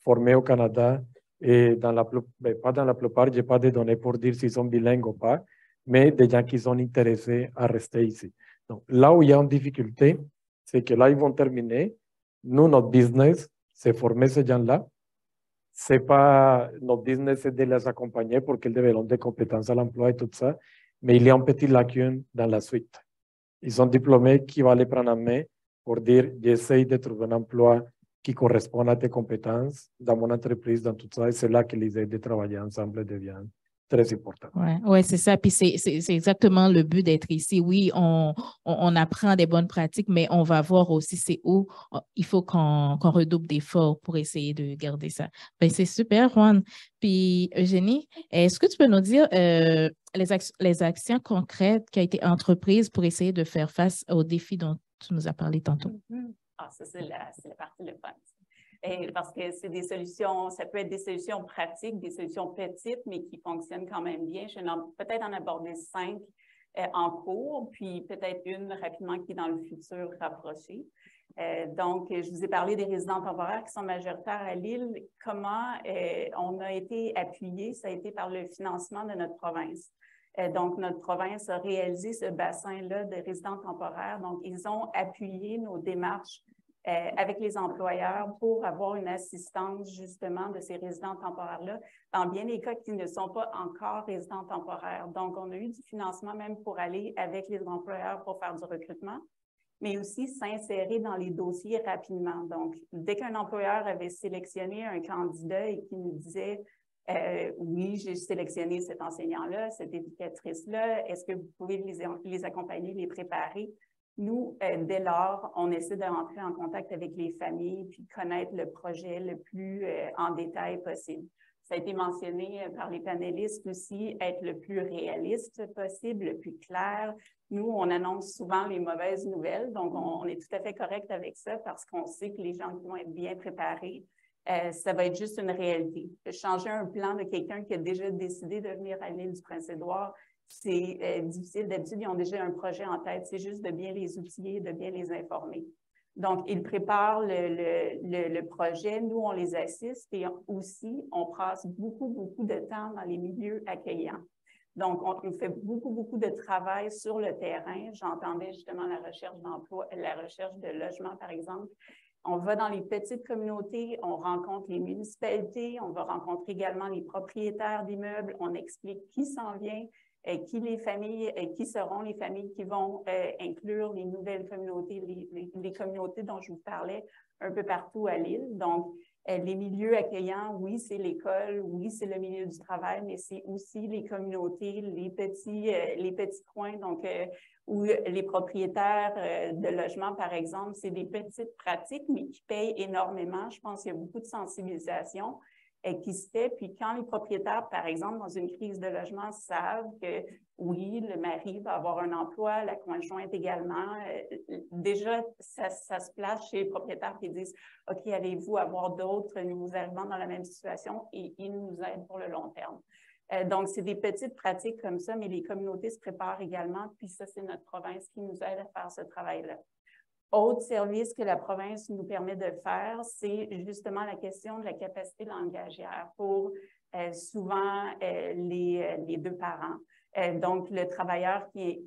Speaker 5: formées au Canada, et pas dans la plupart, je n'ai pas de données pour dire s'ils sont bilingues ou pas, mais des gens qui sont intéressés à rester ici. Donc, là où il y a une difficulté, c'est que là, ils vont terminer. Nous, notre business, c'est former ces gens-là. C'est pas, notre business, c'est de les accompagner pour qu'ils développent des compétences à l'emploi et tout ça, mais il y a une petite lacune dans la suite. Ils sont diplômés qui vont les prendre en main pour dire, j'essaie de trouver un emploi qui correspond à tes compétences dans mon entreprise, dans tout ça, et c'est là que les aides de travailler ensemble deviennent très importantes.
Speaker 1: Ouais, c'est ça. Puis c'est exactement le but d'être ici. Oui, on apprend des bonnes pratiques, mais on va voir aussi c'est où il faut qu'on redouble d'efforts pour essayer de garder ça. Ben, c'est super, Juan. Puis Eugénie, est-ce que tu peux nous dire les actions concrètes qui ont été entreprises pour essayer de faire face aux défis dont tu nous as parlé tantôt?
Speaker 6: Ah, ça, c'est la partie le fun. Parce que c'est des solutions, ça peut être des solutions pratiques, des solutions petites, mais qui fonctionnent quand même bien. Je vais peut-être en aborder 5 en cours, puis peut-être une rapidement qui est dans le futur rapproché. Donc, je vous ai parlé des résidents temporaires qui sont majoritaires à l'île. Comment on a été appuyé, ça a été par le financement de notre province. Donc, notre province a réalisé ce bassin-là de résidents temporaires. Donc, ils ont appuyé nos démarches avec les employeurs pour avoir une assistance justement de ces résidents temporaires-là, dans bien des cas qui ne sont pas encore résidents temporaires. Donc, on a eu du financement même pour aller avec les employeurs pour faire du recrutement, mais aussi s'insérer dans les dossiers rapidement. Donc, dès qu'un employeur avait sélectionné un candidat et qui nous disait oui, j'ai sélectionné cet enseignant-là, cette éducatrice-là, est-ce que vous pouvez les accompagner, les préparer? Nous, dès lors, on essaie de rentrer en contact avec les familles puis connaître le projet le plus en détail possible. Ça a été mentionné par les panélistes aussi, être le plus réaliste possible, le plus clair. Nous, on annonce souvent les mauvaises nouvelles, donc on est tout à fait correct avec ça parce qu'on sait que les gens qui vont être bien préparés, ça va être juste une réalité. Changer un plan de quelqu'un qui a déjà décidé de venir à l'île du Prince-Édouard, c'est difficile. D'habitude, ils ont déjà un projet en tête. C'est juste de bien les outiller, de bien les informer. Donc, ils préparent le projet. Nous, on les assiste et aussi, on passe beaucoup de temps dans les milieux accueillants. Donc, on fait beaucoup de travail sur le terrain. J'entendais justement la recherche d'emploi, la recherche de logement, par exemple. On va dans les petites communautés, on rencontre les municipalités, on va rencontrer également les propriétaires d'immeubles, on explique qui s'en vient, qui seront les familles qui vont inclure les nouvelles communautés, les communautés dont je vous parlais un peu partout à l'île. Donc, les milieux accueillants, oui, c'est l'école, oui, c'est le milieu du travail, mais c'est aussi les communautés, les petits coins, donc où les propriétaires de logements, par exemple, c'est des petites pratiques, mais qui payent énormément. Je pense qu'il y a beaucoup de sensibilisation. qui se fait. Puis quand les propriétaires, par exemple, dans une crise de logement, savent que oui, le mari va avoir un emploi, la conjointe également, déjà, ça se place chez les propriétaires qui disent « OK, allez-vous avoir d'autres nouveaux arrivants dans la même situation? » Et ils nous aident pour le long terme. Donc, c'est des petites pratiques comme ça, mais les communautés se préparent également, puis ça, c'est notre province qui nous aide à faire ce travail-là. Autre service que la province nous permet de faire, c'est justement la question de la capacité langagière pour souvent les deux parents. Donc, le travailleur qui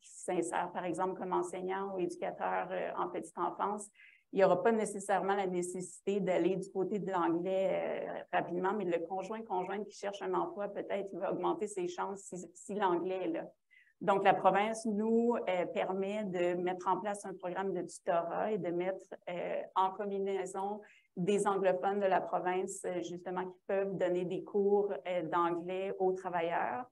Speaker 6: s'insère, par exemple, comme enseignant ou éducateur en petite enfance, il n'y aura pas nécessairement la nécessité d'aller du côté de l'anglais rapidement, mais le conjoint qui cherche un emploi, peut-être, il va augmenter ses chances si l'anglais est là. Donc, la province nous permet de mettre en place un programme de tutorat et de mettre en combinaison des anglophones de la province, justement, qui peuvent donner des cours d'anglais aux travailleurs.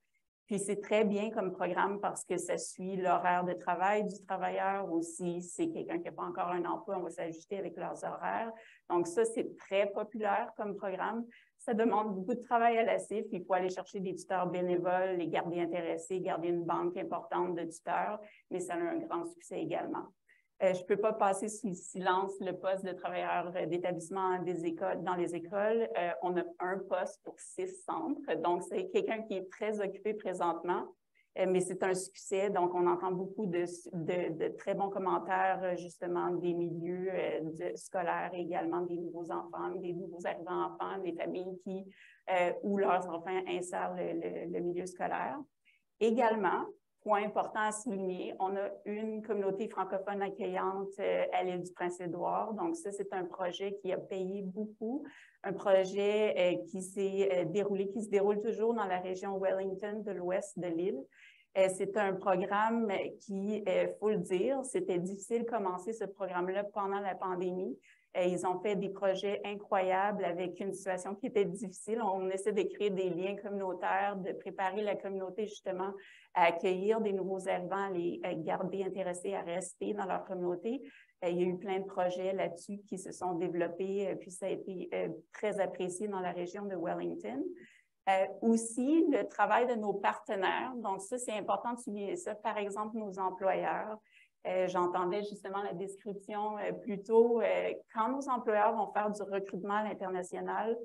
Speaker 6: Puis, c'est très bien comme programme parce que ça suit l'horaire de travail du travailleur ou si c'est quelqu'un qui n'a pas encore un emploi, on va s'ajuster avec leurs horaires. Donc, ça, c'est très populaire comme programme. Ça demande beaucoup de travail à la CIF. Il faut aller chercher des tuteurs bénévoles, les garder intéressés, garder une banque importante de tuteurs, mais ça a un grand succès également. Je ne peux pas passer sous silence le poste de travailleur d'établissement dans les écoles. On a un poste pour 6 centres, donc c'est quelqu'un qui est très occupé présentement, mais c'est un succès. Donc, on entend beaucoup de très bons commentaires, justement, des milieux scolaires et également des nouveaux enfants, des nouveaux arrivants enfants, des familles où leurs enfants insèrent le milieu scolaire. Également, point important à souligner, on a une communauté francophone accueillante à l'île du Prince-Édouard. Donc, ça, c'est un projet qui a payé beaucoup, un projet qui se déroule toujours dans la région Wellington de l'ouest de l'île. C'est un programme qui, faut le dire, c'était difficile de commencer ce programme-là pendant la pandémie. Ils ont fait des projets incroyables avec une situation qui était difficile. On essaie de créer des liens communautaires, de préparer la communauté justement à accueillir des nouveaux arrivants, à les garder intéressés à rester dans leur communauté. Il y a eu plein de projets là-dessus qui se sont développés, puis ça a été très apprécié dans la région de Wellington. Aussi, le travail de nos partenaires. Donc ça, c'est important de souligner ça. Par exemple, nos employeurs. J'entendais justement la description plus tôt. Quand nos employeurs vont faire du recrutement à l'international,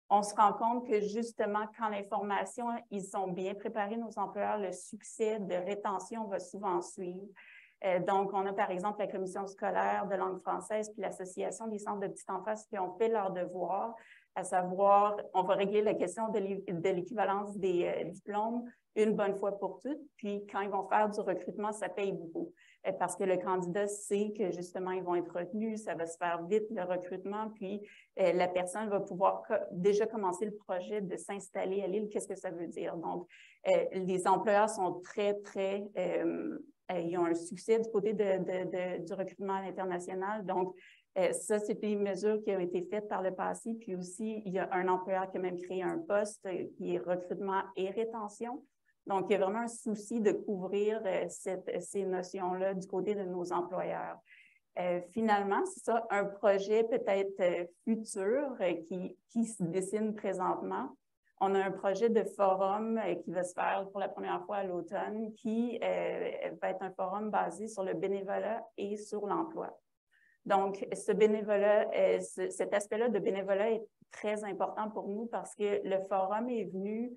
Speaker 6: on se rend compte que justement, quand l'information, ils sont bien préparés, nos employeurs, le succès de rétention va souvent suivre. Donc, on a par exemple la commission scolaire de langue française puis l'Association des centres de petite enfance qui ont fait leur devoir, à savoir, on va régler la question de l'équivalence des diplômes une bonne fois pour toutes. Puis, quand ils vont faire du recrutement, ça paye beaucoup. Parce que le candidat sait que justement, ils vont être retenus, ça va se faire vite, le recrutement, puis la personne va pouvoir déjà commencer le projet de s'installer à l'île. Qu'est-ce que ça veut dire? Donc, les employeurs sont très, ils ont un succès du côté du recrutement à l'international. Donc, ça, c'est des mesures qui ont été faites par le passé. Puis aussi, il y a un employeur qui a même créé un poste qui est recrutement et rétention. Donc, il y a vraiment un souci de couvrir ces notions-là du côté de nos employeurs. Finalement, c'est ça, un projet peut-être futur qui se dessine présentement. On a un projet de forum qui va se faire pour la première fois à l'automne, qui va être un forum basé sur le bénévolat et sur l'emploi. Donc, ce bénévolat, cet aspect-là de bénévolat est très important pour nous parce que le forum est venu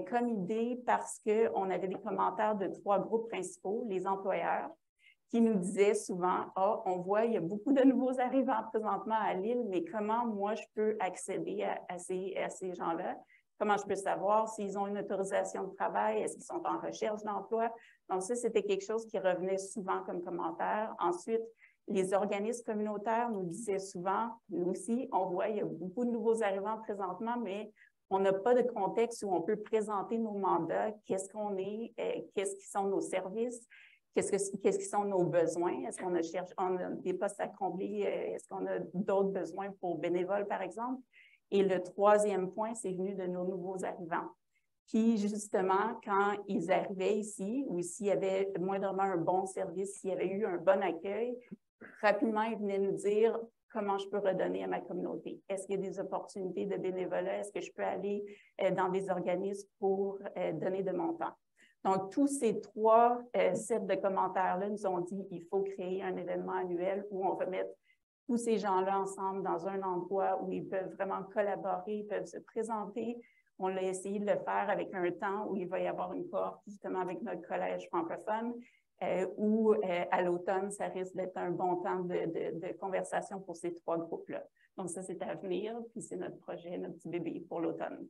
Speaker 6: comme idée parce qu'on avait des commentaires de 3 groupes principaux, les employeurs, qui nous disaient souvent, « Ah, on voit, il y a beaucoup de nouveaux arrivants présentement à l'île, mais comment moi je peux accéder à ces gens-là? Comment je peux savoir s'ils ont une autorisation de travail? Est-ce qu'ils sont en recherche d'emploi? » Donc ça, c'était quelque chose qui revenait souvent comme commentaire. Ensuite, les organismes communautaires nous disaient souvent, nous aussi, on voit, il y a beaucoup de nouveaux arrivants présentement, mais on n'a pas de contexte où on peut présenter nos mandats, qu'est-ce qu'on est, qu'est-ce qui sont nos services, qu'est-ce qui sont nos besoins, est-ce qu'on a des postes à combler, est-ce qu'on a d'autres besoins pour bénévoles, par exemple. Et le 3e point, c'est venu de nos nouveaux arrivants, qui, justement, quand ils arrivaient ici, ou s'il y avait moindrement un bon service, s'il y avait eu un bon accueil, rapidement, ils venaient nous dire comment je peux redonner à ma communauté. Est-ce qu'il y a des opportunités de bénévolat? Est-ce que je peux aller dans des organismes pour donner de mon temps? Donc, tous ces trois sets de commentaires-là nous ont dit qu'il faut créer un événement annuel où on va mettre tous ces gens-là ensemble dans un endroit où ils peuvent vraiment collaborer, ils peuvent se présenter. On a essayé de le faire avec un temps où il va y avoir une cohorte justement avec notre collège francophone, où à l'automne, ça risque d'être un bon temps de conversation pour ces trois groupes-là. Donc ça, c'est à venir, puis c'est notre projet, notre petit bébé pour l'automne.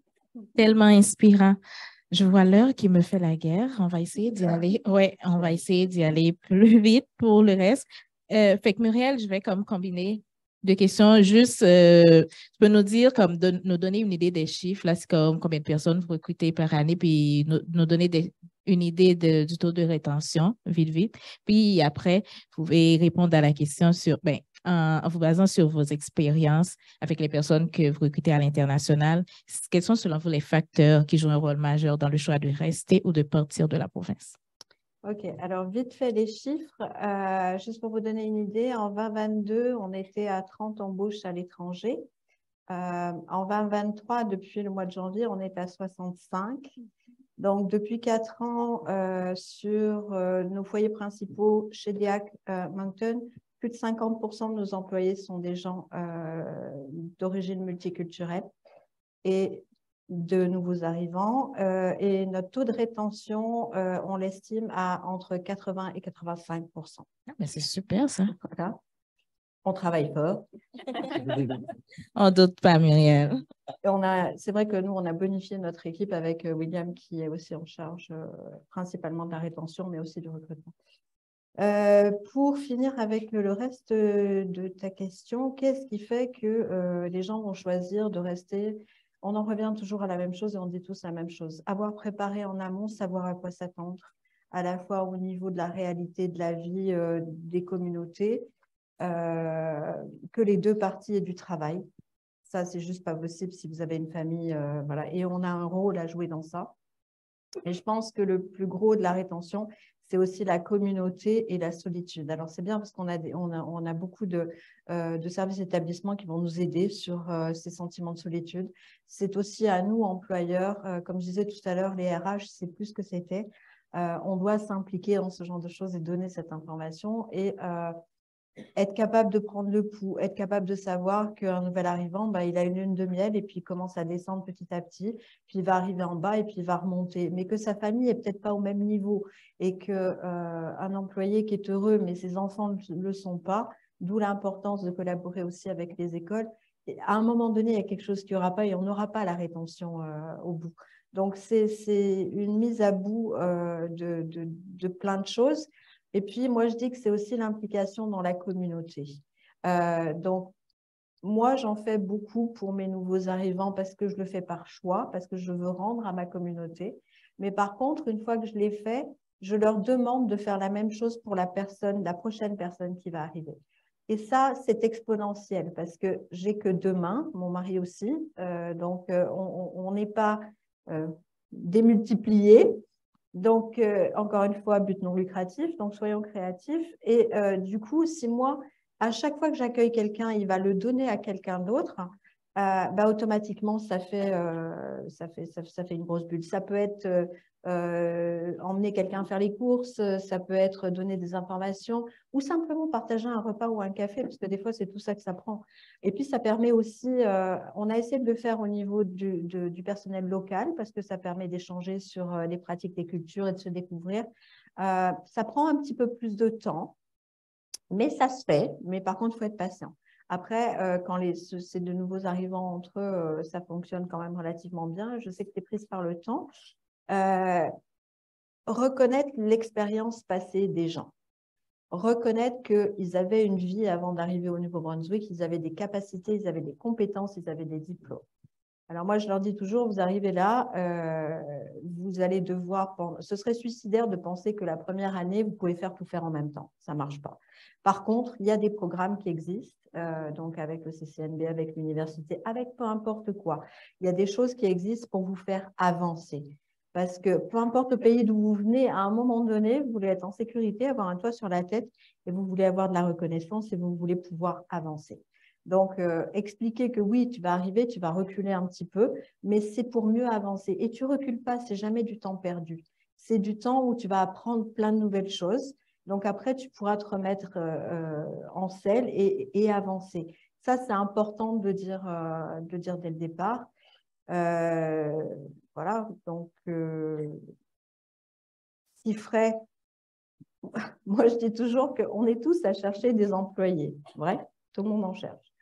Speaker 1: Tellement inspirant. Je vois l'heure qui me fait la guerre. On va essayer d'y aller. Ouais, on va essayer d'y aller plus vite pour le reste. Fait que Muriel, je vais comme combiner deux questions. Juste, tu peux nous dire, comme nous donner une idée des chiffres. Là, c'est comme combien de personnes vous recrutez par année, puis nous donner une idée du taux de rétention, vite. Puis après, vous pouvez répondre à la question sur, en vous basant sur vos expériences avec les personnes que vous recrutez à l'international, quels sont selon vous les facteurs qui jouent un rôle majeur dans le choix de rester ou de partir de la province?
Speaker 2: OK, alors vite fait les chiffres, juste pour vous donner une idée, en 2022, on était à 30 embauches à l'étranger. En 2023, depuis le mois de janvier, on est à 65. Donc, depuis 4 ans, sur nos foyers principaux chez Diac Moncton, plus de 50% de nos employés sont des gens d'origine multiculturelle et de nouveaux arrivants. Et notre taux de rétention, on l'estime à entre 80 et 85%.
Speaker 1: Ah, mais c'est super, ça.
Speaker 2: Voilà. On travaille fort.
Speaker 1: On ne doute pas, Muriel.
Speaker 2: C'est vrai que nous, on a bonifié notre équipe avec William, qui est aussi en charge principalement de la rétention, mais aussi du recrutement. Pour finir avec le reste de ta question, qu'est-ce qui fait que les gens vont choisir de rester? On en revient toujours à la même chose et on dit tous la même chose. Avoir préparé en amont, savoir à quoi s'attendre, à la fois au niveau de la réalité de la vie des communautés, que les deux parties aient du travail. Ça, c'est juste pas possible si vous avez une famille. Voilà. Et on a un rôle à jouer dans ça. Et je pense que le plus gros de la rétention, c'est aussi la communauté et la solitude. Alors, c'est bien parce qu'on a, on a beaucoup de services d'établissement qui vont nous aider sur ces sentiments de solitude. C'est aussi à nous, employeurs, comme je disais tout à l'heure, les RH, c'est plus que c'était. On doit s'impliquer dans ce genre de choses et donner cette information et être capable de prendre le pouls, être capable de savoir qu'un nouvel arrivant, il a une lune de miel et puis il commence à descendre petit à petit, puis il va arriver en bas et puis il va remonter. Mais que sa famille n'est peut-être pas au même niveau et qu'un employé qui est heureux, mais ses enfants ne le sont pas, d'où l'importance de collaborer aussi avec les écoles. Et à un moment donné, il y a quelque chose qui n'y aura pas et on n'aura pas la rétention au bout. Donc, c'est une mise à bout de plein de choses. Et puis, moi, je dis que c'est aussi l'implication dans la communauté. Donc, moi, j'en fais beaucoup pour mes nouveaux arrivants parce que je le fais par choix, parce que je veux rendre à ma communauté. Mais par contre, une fois que je l'ai fait, je leur demande de faire la même chose pour la prochaine personne qui va arriver. Et ça, c'est exponentiel parce que j'ai que 2 mains, mon mari aussi. Donc, on n'est pas démultipliés. Donc, encore une fois, but non lucratif, donc soyons créatifs. Et du coup, si moi, à chaque fois que j'accueille quelqu'un, il va le donner à quelqu'un d'autre, automatiquement, ça fait une grosse bulle. Ça peut être emmener quelqu'un faire les courses, ça peut être donner des informations ou simplement partager un repas ou un café, parce que des fois, c'est tout ça que ça prend. Et puis, ça permet aussi, on a essayé de le faire au niveau du personnel local, parce que ça permet d'échanger sur les pratiques des cultures et de se découvrir. Ça prend un petit peu plus de temps, mais ça se fait. Mais par contre, il faut être patient. Après, quand c'est de nouveaux arrivants entre eux, ça fonctionne quand même relativement bien. Je sais que tu es prise par le temps. Reconnaître l'expérience passée des gens. Reconnaître qu'ils avaient une vie avant d'arriver au Nouveau-Brunswick, ils avaient des capacités, ils avaient des compétences, ils avaient des diplômes. Alors moi, je leur dis toujours, vous arrivez là, vous allez devoir… Ce serait suicidaire de penser que la première année, vous pouvez tout faire en même temps. Ça ne marche pas. Par contre, il y a des programmes qui existent, donc avec le CCNB, avec l'université, avec peu importe quoi. Il y a des choses qui existent pour vous faire avancer. Parce que peu importe le pays d'où vous venez, à un moment donné, vous voulez être en sécurité, avoir un toit sur la tête et vous voulez avoir de la reconnaissance et vous voulez pouvoir avancer. Donc, expliquer que oui, tu vas arriver, tu vas reculer un petit peu, mais c'est pour mieux avancer. Et tu ne recules pas, c'est jamais du temps perdu. C'est du temps où tu vas apprendre plein de nouvelles choses. Donc, après, tu pourras te remettre en selle et avancer. Ça, c'est important de dire dès le départ. Voilà, donc, ce qui ferait... Moi, je dis toujours qu'on est tous à chercher des employés. Vrai, tout le monde en cherche.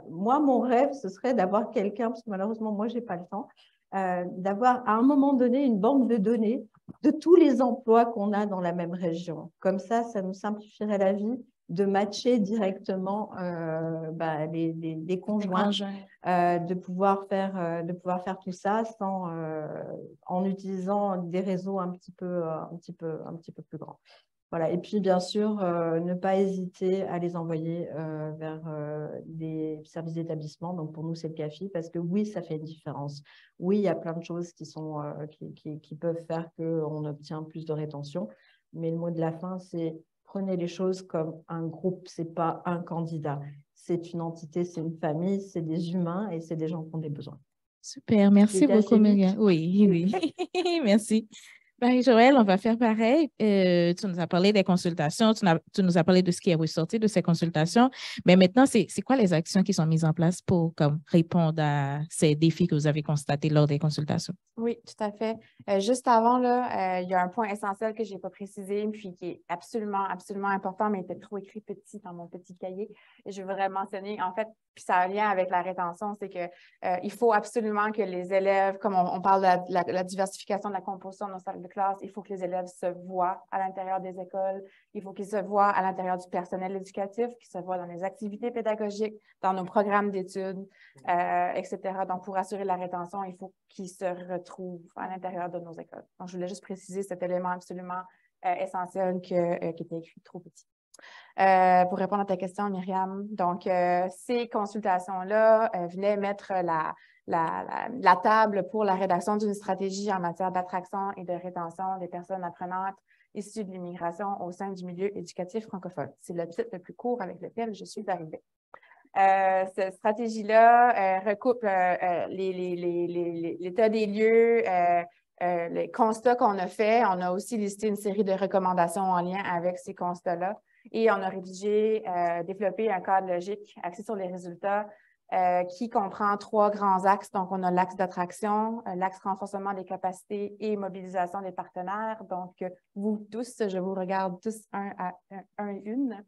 Speaker 2: Moi, mon rêve, ce serait d'avoir quelqu'un, parce que malheureusement, moi, je n'ai pas le temps, d'avoir à un moment donné une banque de données de tous les emplois qu'on a dans la même région. Comme ça nous simplifierait la vie de matcher directement les conjoints, de pouvoir faire tout ça en utilisant des réseaux un petit peu plus grands. Voilà. Et puis, bien sûr, ne pas hésiter à les envoyer vers des services d'établissement. Donc, pour nous, c'est le CAFI, parce que oui, ça fait une différence. Oui, il y a plein de choses qui peuvent faire qu'on obtient plus de rétention. Mais le mot de la fin, c'est prenez les choses comme un groupe. Ce n'est pas un candidat. C'est une entité, c'est une famille, c'est des humains et c'est des gens qui ont des besoins.
Speaker 1: Super, merci beaucoup, Myriam. Oui, merci. Marie-Joëlle, on va faire pareil. Tu nous as parlé des consultations, tu nous as parlé de ce qui est ressorti de ces consultations, mais maintenant, c'est quoi les actions qui sont mises en place pour répondre à ces défis que vous avez constatés lors des consultations?
Speaker 3: Oui, tout à fait. Juste avant, là, il y a un point essentiel que je n'ai pas précisé, puis qui est absolument, absolument important, mais il était trop écrit petit dans mon petit cahier. Et je voudrais mentionner, en fait, puis ça a un lien avec la rétention, c'est que il faut absolument que les élèves, comme on parle de la diversification de la composition de nos salles de classe, il faut que les élèves se voient à l'intérieur des écoles, il faut qu'ils se voient à l'intérieur du personnel éducatif, qu'ils se voient dans les activités pédagogiques, dans nos programmes d'études, etc. Donc, pour assurer la rétention, il faut qu'ils se retrouvent à l'intérieur de nos écoles. Donc, je voulais juste préciser cet élément absolument essentiel qui était écrit trop petit. Pour répondre à ta question, Myriam, donc, ces consultations-là venaient mettre la table pour la rédaction d'une stratégie en matière d'attraction et de rétention des personnes apprenantes issues de l'immigration au sein du milieu éducatif francophone. C'est le titre le plus court avec lequel je suis arrivée. Cette stratégie-là recoupe l'état des lieux, les constats qu'on a faits. On a aussi listé une série de recommandations en lien avec ces constats-là. Et on a développé un cadre logique axé sur les résultats qui comprend 3 grands axes. Donc, on a l'axe d'attraction, l'axe renforcement des capacités et mobilisation des partenaires. Donc, vous tous, je vous regarde tous une.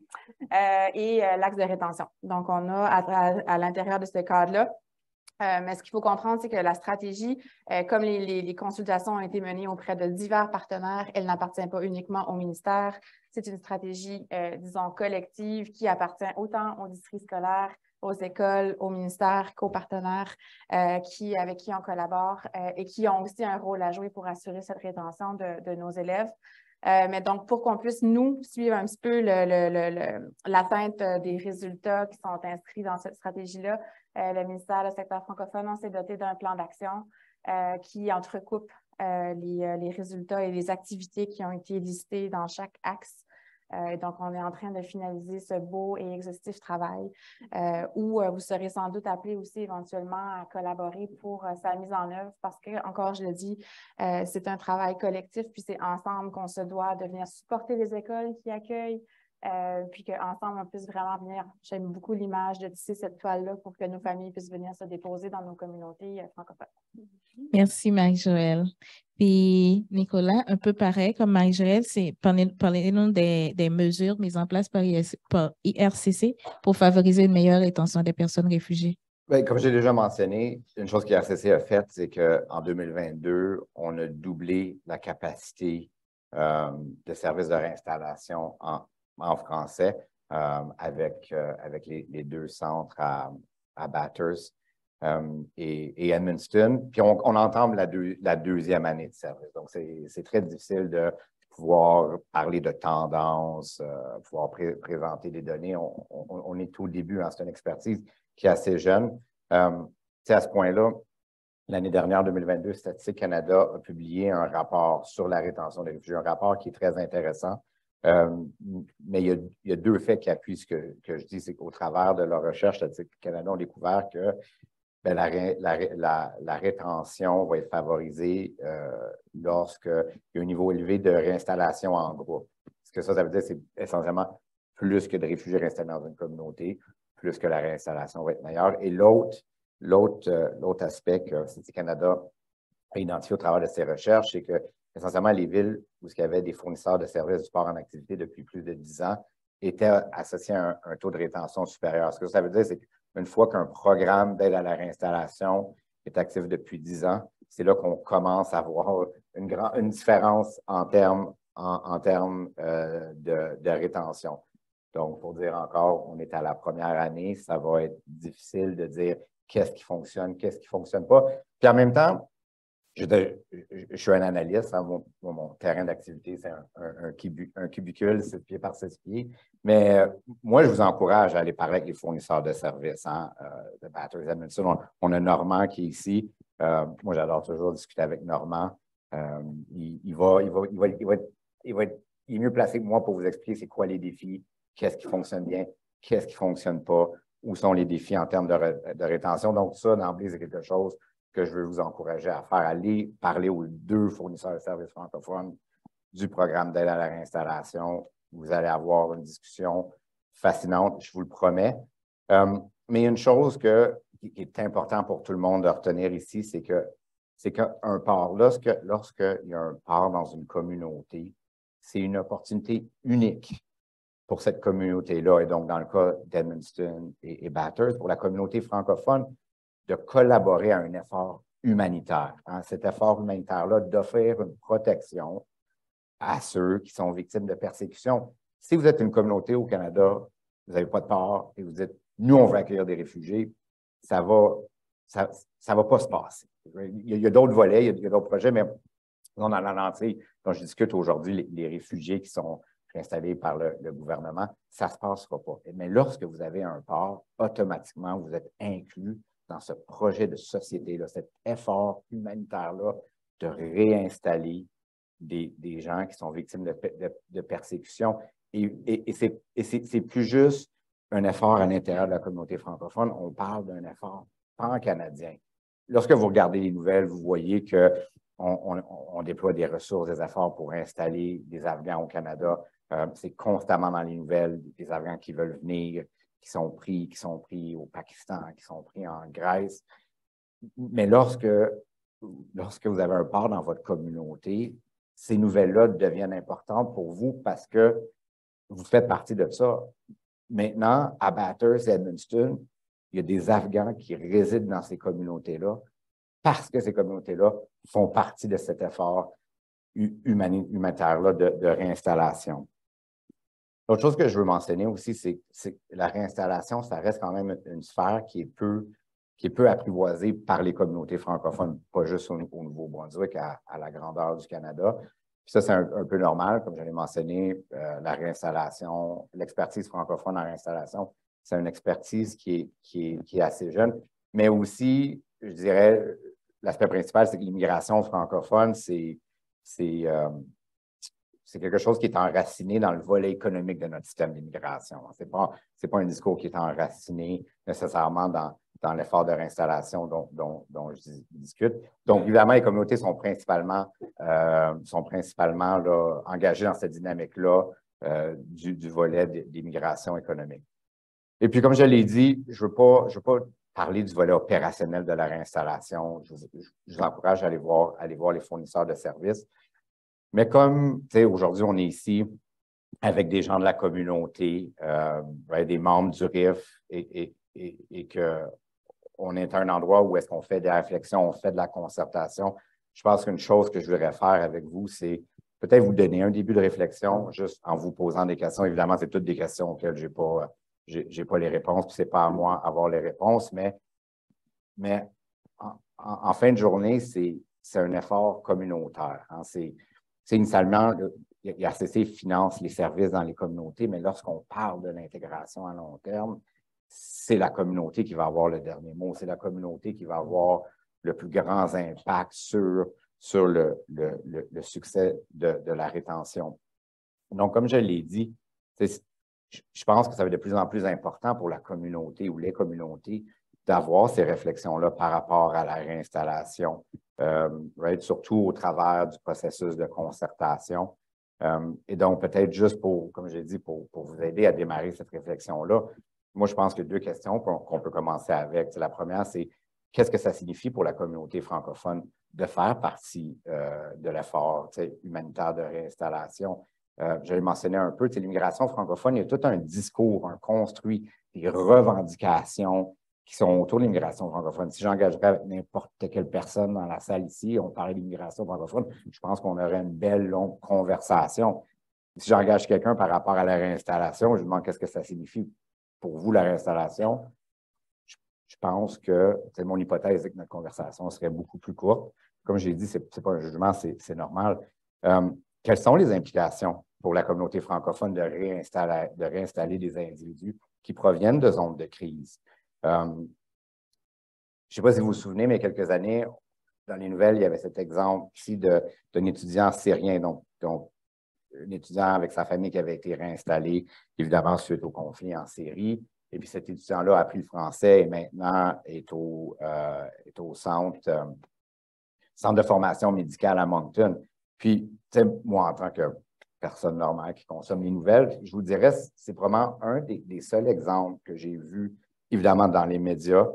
Speaker 3: Et l'axe de rétention. Donc, on a à l'intérieur de ce cadre-là. Mais ce qu'il faut comprendre, c'est que la stratégie, comme les consultations ont été menées auprès de divers partenaires, elle n'appartient pas uniquement au ministère. C'est une stratégie, disons, collective qui appartient autant aux districts scolaires, aux écoles, au ministère qu'aux partenaires avec qui on collabore et qui ont aussi un rôle à jouer pour assurer cette rétention de nos élèves. Mais donc, pour qu'on puisse, nous, suivre un petit peu l'atteinte des résultats qui sont inscrits dans cette stratégie-là, le ministère du secteur francophone, on s'est doté d'un plan d'action qui entrecoupe les résultats et les activités qui ont été listées dans chaque axe. Donc, on est en train de finaliser ce beau et exhaustif travail où vous serez sans doute appelés aussi éventuellement à collaborer pour sa mise en œuvre parce que, encore, je le dis, c'est un travail collectif, puis c'est ensemble qu'on se doit de venir supporter les écoles qui accueillent, puis qu'ensemble, on puisse vraiment venir, j'aime beaucoup l'image de tisser cette toile-là pour que nos familles puissent venir se déposer dans nos communautés francophones.
Speaker 1: Merci, Marie-Joëlle. Puis, Nicolas, un peu pareil comme Marie-Joëlle, parlez-nous des mesures mises en place par IRCC pour favoriser une meilleure rétention des personnes réfugiées.
Speaker 4: Bien, comme j'ai déjà mentionné, une chose qu'IRCC a faite, c'est qu'en 2022, on a doublé la capacité de services de réinstallation en français avec les 2 centres à Bathurst et Edmundston. Puis on entame la 2e année de service. Donc, c'est très difficile de pouvoir parler de tendances, pouvoir présenter des données. On est au début, hein, c'est une expertise qui est assez jeune. À ce point-là, l'année dernière, 2022, Statistique Canada a publié un rapport sur la rétention des réfugiés, un rapport qui est très intéressant Mais il y a deux faits qui appuient ce que je dis, c'est qu'au travers de leur recherche, Statistique Canada ont découvert que ben, la rétention va être favorisée lorsqu'il y a un niveau élevé de réinstallation en groupe. Ce que ça veut dire, c'est essentiellement plus que de réfugiés réinstallés dans une communauté, plus que la réinstallation va être meilleure. Et l'autre aspect que Statistique Canada a identifié au travers de ses recherches, c'est que essentiellement les villes où il y avait des fournisseurs de services du sport en activité depuis plus de 10 ans étaient associés à un taux de rétention supérieur. Ce que ça veut dire, c'est qu'une fois qu'un programme d'aide à la réinstallation est actif depuis 10 ans, c'est là qu'on commence à voir une différence en termes de rétention. Donc, pour dire encore, on est à la première année, ça va être difficile de dire qu'est-ce qui fonctionne, qu'est-ce qui ne fonctionne pas. Puis en même temps, je suis un analyste, hein, mon terrain d'activité, c'est un cubicule, 6 pieds par 6 pieds. Mais moi, je vous encourage à aller parler avec les fournisseurs de services, hein, de Batters Edmundston. On a Normand qui est ici. Moi, j'adore toujours discuter avec Normand. Il est mieux placé que moi pour vous expliquer c'est quoi les défis, qu'est-ce qui fonctionne bien, qu'est-ce qui ne fonctionne pas, où sont les défis en termes de rétention. Donc, ça, d'emblée, c'est quelque chose que je veux vous encourager à faire. Aller parler aux deux fournisseurs de services francophones du programme d'aide à la réinstallation. Vous allez avoir une discussion fascinante, je vous le promets. Mais une chose qui est importante pour tout le monde de retenir ici, c'est qu'un port, lorsqu'il y a un port dans une communauté, c'est une opportunité unique pour cette communauté-là. Et donc, dans le cas d'Edmundston et Bathurst, pour la communauté francophone, de collaborer à un effort humanitaire. Hein, cet effort humanitaire-là, d'offrir une protection à ceux qui sont victimes de persécution. Si vous êtes une communauté au Canada, vous n'avez pas de port et vous dites « nous, on veut accueillir des réfugiés », ça va pas se passer. Il y a d'autres volets, il y a d'autres projets, mais on en a entier dont je discute aujourd'hui, les réfugiés qui sont installés par le gouvernement, ça ne se passera pas. Mais lorsque vous avez un port, automatiquement, vous êtes inclus dans ce projet de société-là, cet effort humanitaire-là de réinstaller des gens qui sont victimes de persécution. Et c'est plus juste un effort à l'intérieur de la communauté francophone, on parle d'un effort pan-canadien. Lorsque vous regardez les nouvelles, vous voyez qu'on déploie des ressources, des efforts pour installer des Afghans au Canada. C'est constamment dans les nouvelles, des Afghans qui veulent venir, qui sont pris au Pakistan, qui sont pris en Grèce. Mais lorsque vous avez un port dans votre communauté, ces nouvelles-là deviennent importantes pour vous parce que vous faites partie de ça. Maintenant, à Bathurst et Edmundston, il y a des Afghans qui résident dans ces communautés-là parce que ces communautés-là font partie de cet effort humanitaire-là de réinstallation. L'autre chose que je veux mentionner aussi, c'est que la réinstallation, ça reste quand même une sphère qui est peu apprivoisée par les communautés francophones, pas juste au Nouveau-Brunswick, à la grandeur du Canada. Puis ça, c'est un peu normal, comme je l'ai mentionné, la réinstallation, l'expertise francophone en réinstallation, c'est une expertise qui est assez jeune. Mais aussi, je dirais, l'aspect principal, c'est que l'immigration francophone, c'est quelque chose qui est enraciné dans le volet économique de notre système d'immigration. Ce n'est pas un discours qui est enraciné nécessairement dans l'effort de réinstallation dont je discute. Donc, évidemment, les communautés sont principalement là, engagées dans cette dynamique-là du volet d'immigration économique. Et puis, comme je l'ai dit, je veux pas parler du volet opérationnel de la réinstallation. Je vous encourage à aller voir les fournisseurs de services. Mais comme, tu sais, aujourd'hui, on est ici avec des gens de la communauté, des membres du RIF et qu'on est à un endroit où est-ce qu'on fait des réflexions, on fait de la concertation. Je pense qu'une chose que je voudrais faire avec vous, c'est peut-être vous donner un début de réflexion juste en vous posant des questions. Évidemment, c'est toutes des questions auxquelles je n'ai pas les réponses, puis ce n'est pas à moi d'avoir les réponses, mais en fin de journée, c'est un effort communautaire. Hein. C'est initialement, il RCC finance les services dans les communautés, mais lorsqu'on parle de l'intégration à long terme, c'est la communauté qui va avoir le dernier mot. C'est la communauté qui va avoir le plus grand impact sur le succès de la rétention. Donc, comme je l'ai dit, je pense que ça va être de plus en plus important pour la communauté ou les communautés d'avoir ces réflexions-là par rapport à la réinstallation, surtout au travers du processus de concertation. Et donc, peut-être juste pour, comme j'ai dit, pour vous aider à démarrer cette réflexion-là, moi, je pense qu'il y a deux questions qu'on peut commencer avec. La première, c'est qu'est-ce que ça signifie pour la communauté francophone de faire partie de l'effort humanitaire de réinstallation? J'avais mentionné un peu, l'immigration francophone, il y a tout un discours, un construit, des revendications qui sont autour de l'immigration francophone. Si j'engagerais avec n'importe quelle personne dans la salle ici, on parlait d'immigration francophone, je pense qu'on aurait une belle, longue conversation. Si j'engage quelqu'un par rapport à la réinstallation, je lui demande qu'est-ce que ça signifie pour vous, la réinstallation. Je pense que, mon hypothèse est que notre conversation serait beaucoup plus courte. Comme j'ai dit, ce n'est pas un jugement, c'est normal. Quelles sont les implications pour la communauté francophone de réinstaller des individus qui proviennent de zones de crise? Je ne sais pas si vous vous souvenez, mais il y a quelques années, dans les nouvelles, il y avait cet exemple ici d'un étudiant syrien, donc un étudiant avec sa famille qui avait été réinstallé, évidemment, suite au conflit en Syrie. Et puis cet étudiant-là a appris le français et maintenant est au centre de formation médicale à Moncton. Puis, moi, en tant que personne normale qui consomme les nouvelles, je vous dirais, c'est probablement un des seuls exemples que j'ai vu, évidemment, dans les médias,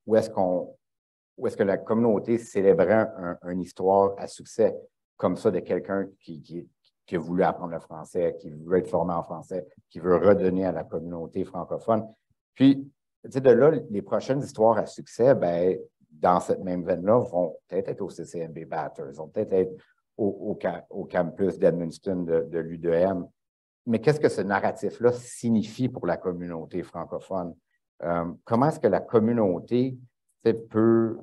Speaker 4: où est-ce que la communauté célébrait une histoire à succès comme ça de quelqu'un qui a voulu apprendre le français, qui veut être formé en français, qui veut redonner à la communauté francophone. Puis, de là, les prochaines histoires à succès, ben, dans cette même veine-là, vont peut-être être au CCNB Bathurst, vont peut-être être au campus d'Edmundston de l'UDM. Mais qu'est-ce que ce narratif-là signifie pour la communauté francophone? Comment est-ce que la communauté peut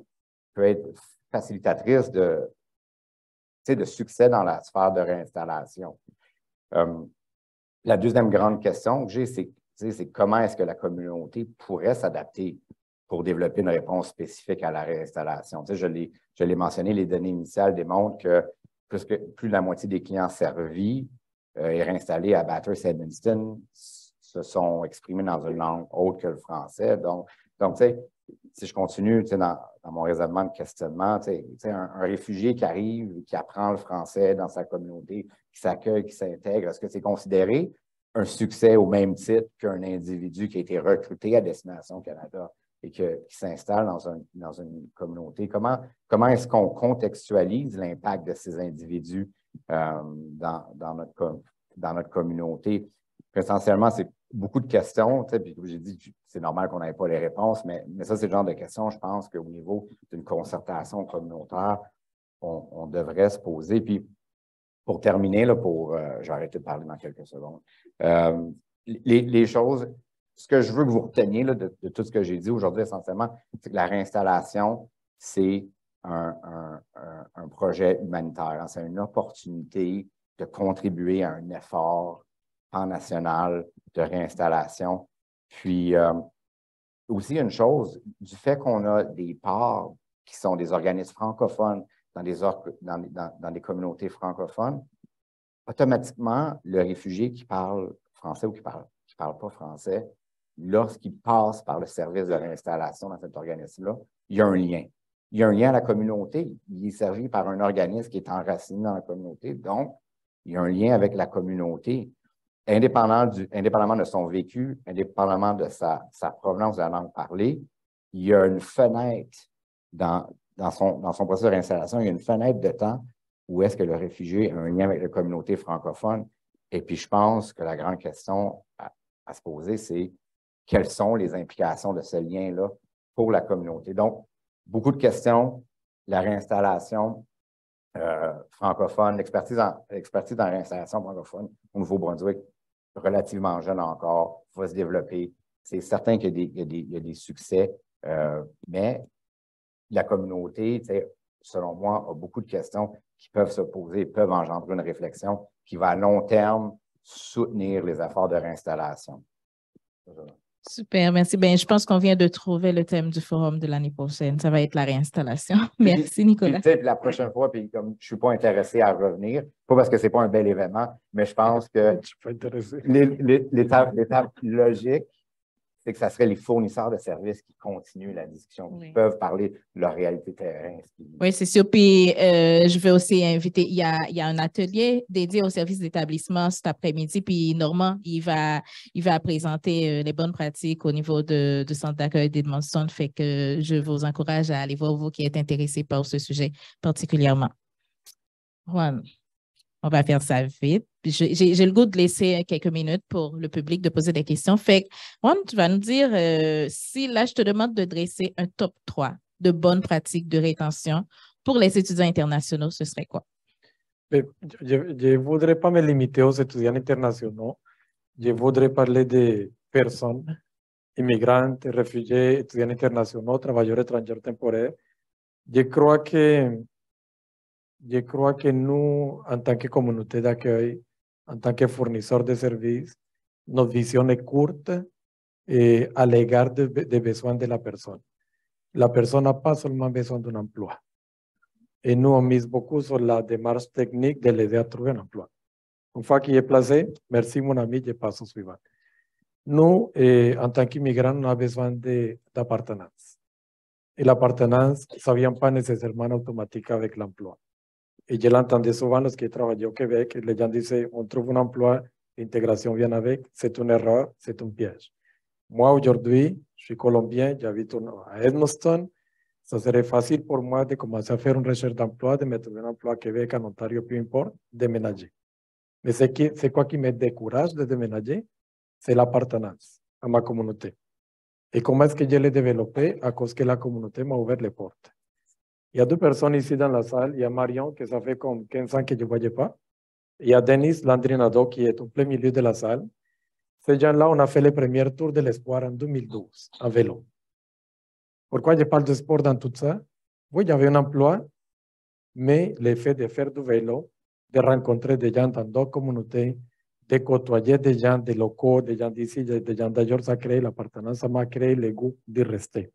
Speaker 4: être facilitatrice de succès dans la sphère de réinstallation? La deuxième grande question que j'ai, c'est comment est-ce que la communauté pourrait s'adapter pour développer une réponse spécifique à la réinstallation. Je l'ai mentionné, les données initiales démontrent que plus de la moitié des clients servis et réinstallés à Bathurst et Edmundston se sont exprimés dans une langue autre que le français. Donc si je continue dans mon raisonnement de questionnement, un réfugié qui arrive, qui apprend le français dans sa communauté, qui s'accueille, qui s'intègre, est-ce que c'est considéré un succès au même titre qu'un individu qui a été recruté à Destination Canada et qui s'installe dans une communauté? Comment est-ce qu'on contextualise l'impact de ces individus dans notre communauté? Essentiellement, c'est beaucoup de questions, puis comme j'ai dit, c'est normal qu'on n'ait pas les réponses, mais ça, c'est le genre de questions, je pense, qu'au niveau d'une concertation communautaire, on devrait se poser. Puis, pour terminer, je vais arrêter de parler dans quelques secondes. Les choses, ce que je veux que vous reteniez de tout ce que j'ai dit aujourd'hui, essentiellement, c'est que la réinstallation, c'est un projet humanitaire. C'est une opportunité de contribuer à un effort pan-national de réinstallation. Puis, aussi une chose, du fait qu'on a des parts qui sont des organismes francophones dans des communautés francophones, automatiquement, le réfugié qui parle français ou qui parle pas français, lorsqu'il passe par le service de réinstallation dans cet organisme-là, il y a un lien. Il y a un lien à la communauté. Il est servi par un organisme qui est enraciné dans la communauté. Donc, il y a un lien avec la communauté. Indépendamment de son vécu, indépendamment de sa provenance de la langue parlée, il y a une fenêtre dans son processus de réinstallation, il y a une fenêtre de temps où est-ce que le réfugié a un lien avec la communauté francophone. Et puis, je pense que la grande question à se poser, c'est quelles sont les implications de ce lien-là pour la communauté. Donc, beaucoup de questions, la réinstallation francophone, l'expertise dans la réinstallation francophone au Nouveau-Brunswick, relativement jeune encore, va se développer. C'est certain qu'il y a des succès, mais la communauté, selon moi, a beaucoup de questions qui peuvent se poser, peuvent engendrer une réflexion qui va à long terme soutenir les efforts de réinstallation.
Speaker 1: Super, merci. Ben, je pense qu'on vient de trouver le thème du forum de l'année prochaine. Ça va être la réinstallation. Merci, Nicolas.
Speaker 4: Puis, la prochaine fois, puis comme je ne suis pas intéressé à revenir, pas parce que ce n'est pas un bel événement, mais je pense que
Speaker 5: Je suis pas intéressé.
Speaker 4: l'étape logique, c'est que ça serait les fournisseurs de services qui continuent la discussion, qui
Speaker 1: Oui.
Speaker 4: peuvent parler de leur réalité terrain.
Speaker 1: Oui, c'est sûr. Puis, je vais aussi inviter, il y a un atelier dédié au service d'établissement cet après-midi. Puis, Normand, il va présenter les bonnes pratiques au niveau du centre d'accueil d'Edmundston. Fait que je vous encourage à aller voir, vous qui êtes intéressés par ce sujet particulièrement. Juan, on va faire ça vite. Puis j'ai le goût de laisser quelques minutes pour le public de poser des questions. Fait que, Juan, tu vas nous dire si là, je te demande de dresser un top 3 de bonnes pratiques de rétention pour les étudiants internationaux, ce serait quoi?
Speaker 5: Je ne voudrais pas me limiter aux étudiants internationaux. Je voudrais parler de personnes, immigrantes, réfugiés, étudiants internationaux, travailleurs étrangers temporaires. Je crois que nous, en tant que communauté d'accueil, en tant que fournisseurs de services, notre vision est courte à l'égard des besoins de la personne. La personne n'a pas seulement besoin d'un emploi. Et nous, on mise beaucoup sur la démarche technique de l'aider à trouver un emploi. Une fois qu'il est placé, merci mon ami, je passe au suivant. Nous, en tant qu'immigrants, on a besoin d'appartenance. Et l'appartenance, ça ne vient pas nécessairement automatique avec l'emploi. Et je l'entendais souvent lorsque je travaillais au Québec, les gens disaient, on trouve un emploi, l'intégration vient avec, c'est une erreur, c'est un piège. Moi, aujourd'hui, je suis colombien, j'habite à Edmundston. Ça serait facile pour moi de commencer à faire une recherche d'emploi, de me trouver un emploi à Québec, en Ontario, peu importe, déménager. Mais c'est quoi qui me décourage de déménager? C'est l'appartenance à ma communauté. Et comment est-ce que je l'ai développé? À cause que la communauté m'a ouvert les portes. Il y a deux personnes ici dans la salle. Il y a Marion, que ça fait comme 15 ans que je ne voyais pas. Il y a Denis Landrinado, qui est au plein milieu de la salle. Ces gens-là, on a fait le premier tour de l'espoir en 2012, en vélo. Pourquoi je parle de sport dans tout ça? Oui, j'avais un emploi, mais le fait de faire du vélo, de rencontrer des gens dans d'autres communautés, de côtoyer des gens, des locaux, des gens d'ici, des gens d'ailleurs, ça a créé l'appartenance, ça m'a créé le goût de rester.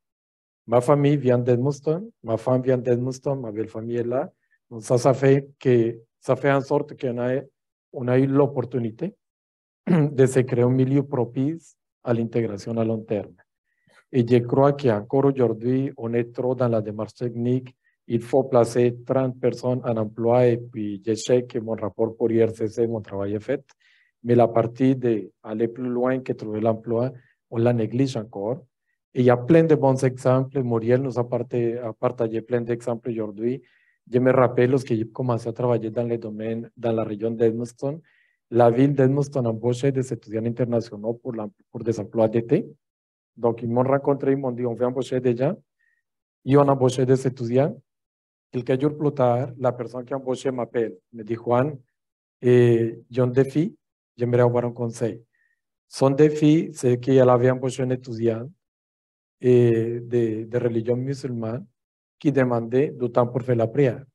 Speaker 5: Ma famille vient d'Edmundston, ma femme vient d'Edmundston, ma belle famille est là. Donc ça fait en sorte qu'on a eu l'opportunité de se créer un milieu propice à l'intégration à long terme. Et je crois qu'encore aujourd'hui, on est trop dans la démarche technique. Il faut placer 30 personnes en emploi et puis je sais que mon rapport pour IRCC, mon travail est fait. Mais la partie d'aller plus loin que trouver l'emploi, on la néglige encore. Et il y a plein de bons exemples. Muriel nous a partagé plein d'exemples aujourd'hui. Je me rappelle lorsque j'ai commencé à travailler dans le domaine, dans la région d'Edmundston, la ville d'Edmundston embauchait des étudiants internationaux pour des emplois d'été. Donc, ils m'ont rencontré, ils m'ont dit, on veut embaucher des gens. Ils ont embauché des étudiants. Quelques jours plus tard, la personne qui a embauché m'appelle, me dit, Juan, j'ai un défi, j'aimerais avoir un conseil. Son défi, c'est qu'elle avait embauché un étudiant de religion musulmane qui demandait du temps pour faire la prière.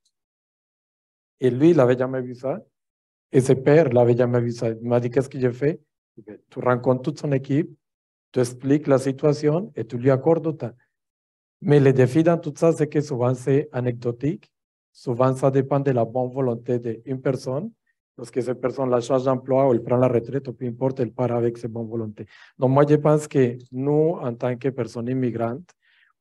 Speaker 5: Et lui, il n'avait jamais vu ça. Et ses pères l'avaient jamais vu ça. Il m'a dit, qu'est-ce que j'ai fait? Tu rencontres toute son équipe, tu expliques la situation et tu lui accordes du temps. Mais le défi dans tout ça, c'est que souvent c'est anecdotique. Souvent, ça dépend de la bonne volonté d'une personne. Lorsque cette personne la charge d'emploi ou elle prend la retraite, ou peu importe, elle part avec ses bonnes volontés. Donc, moi, je pense que nous, en tant que personnes immigrantes,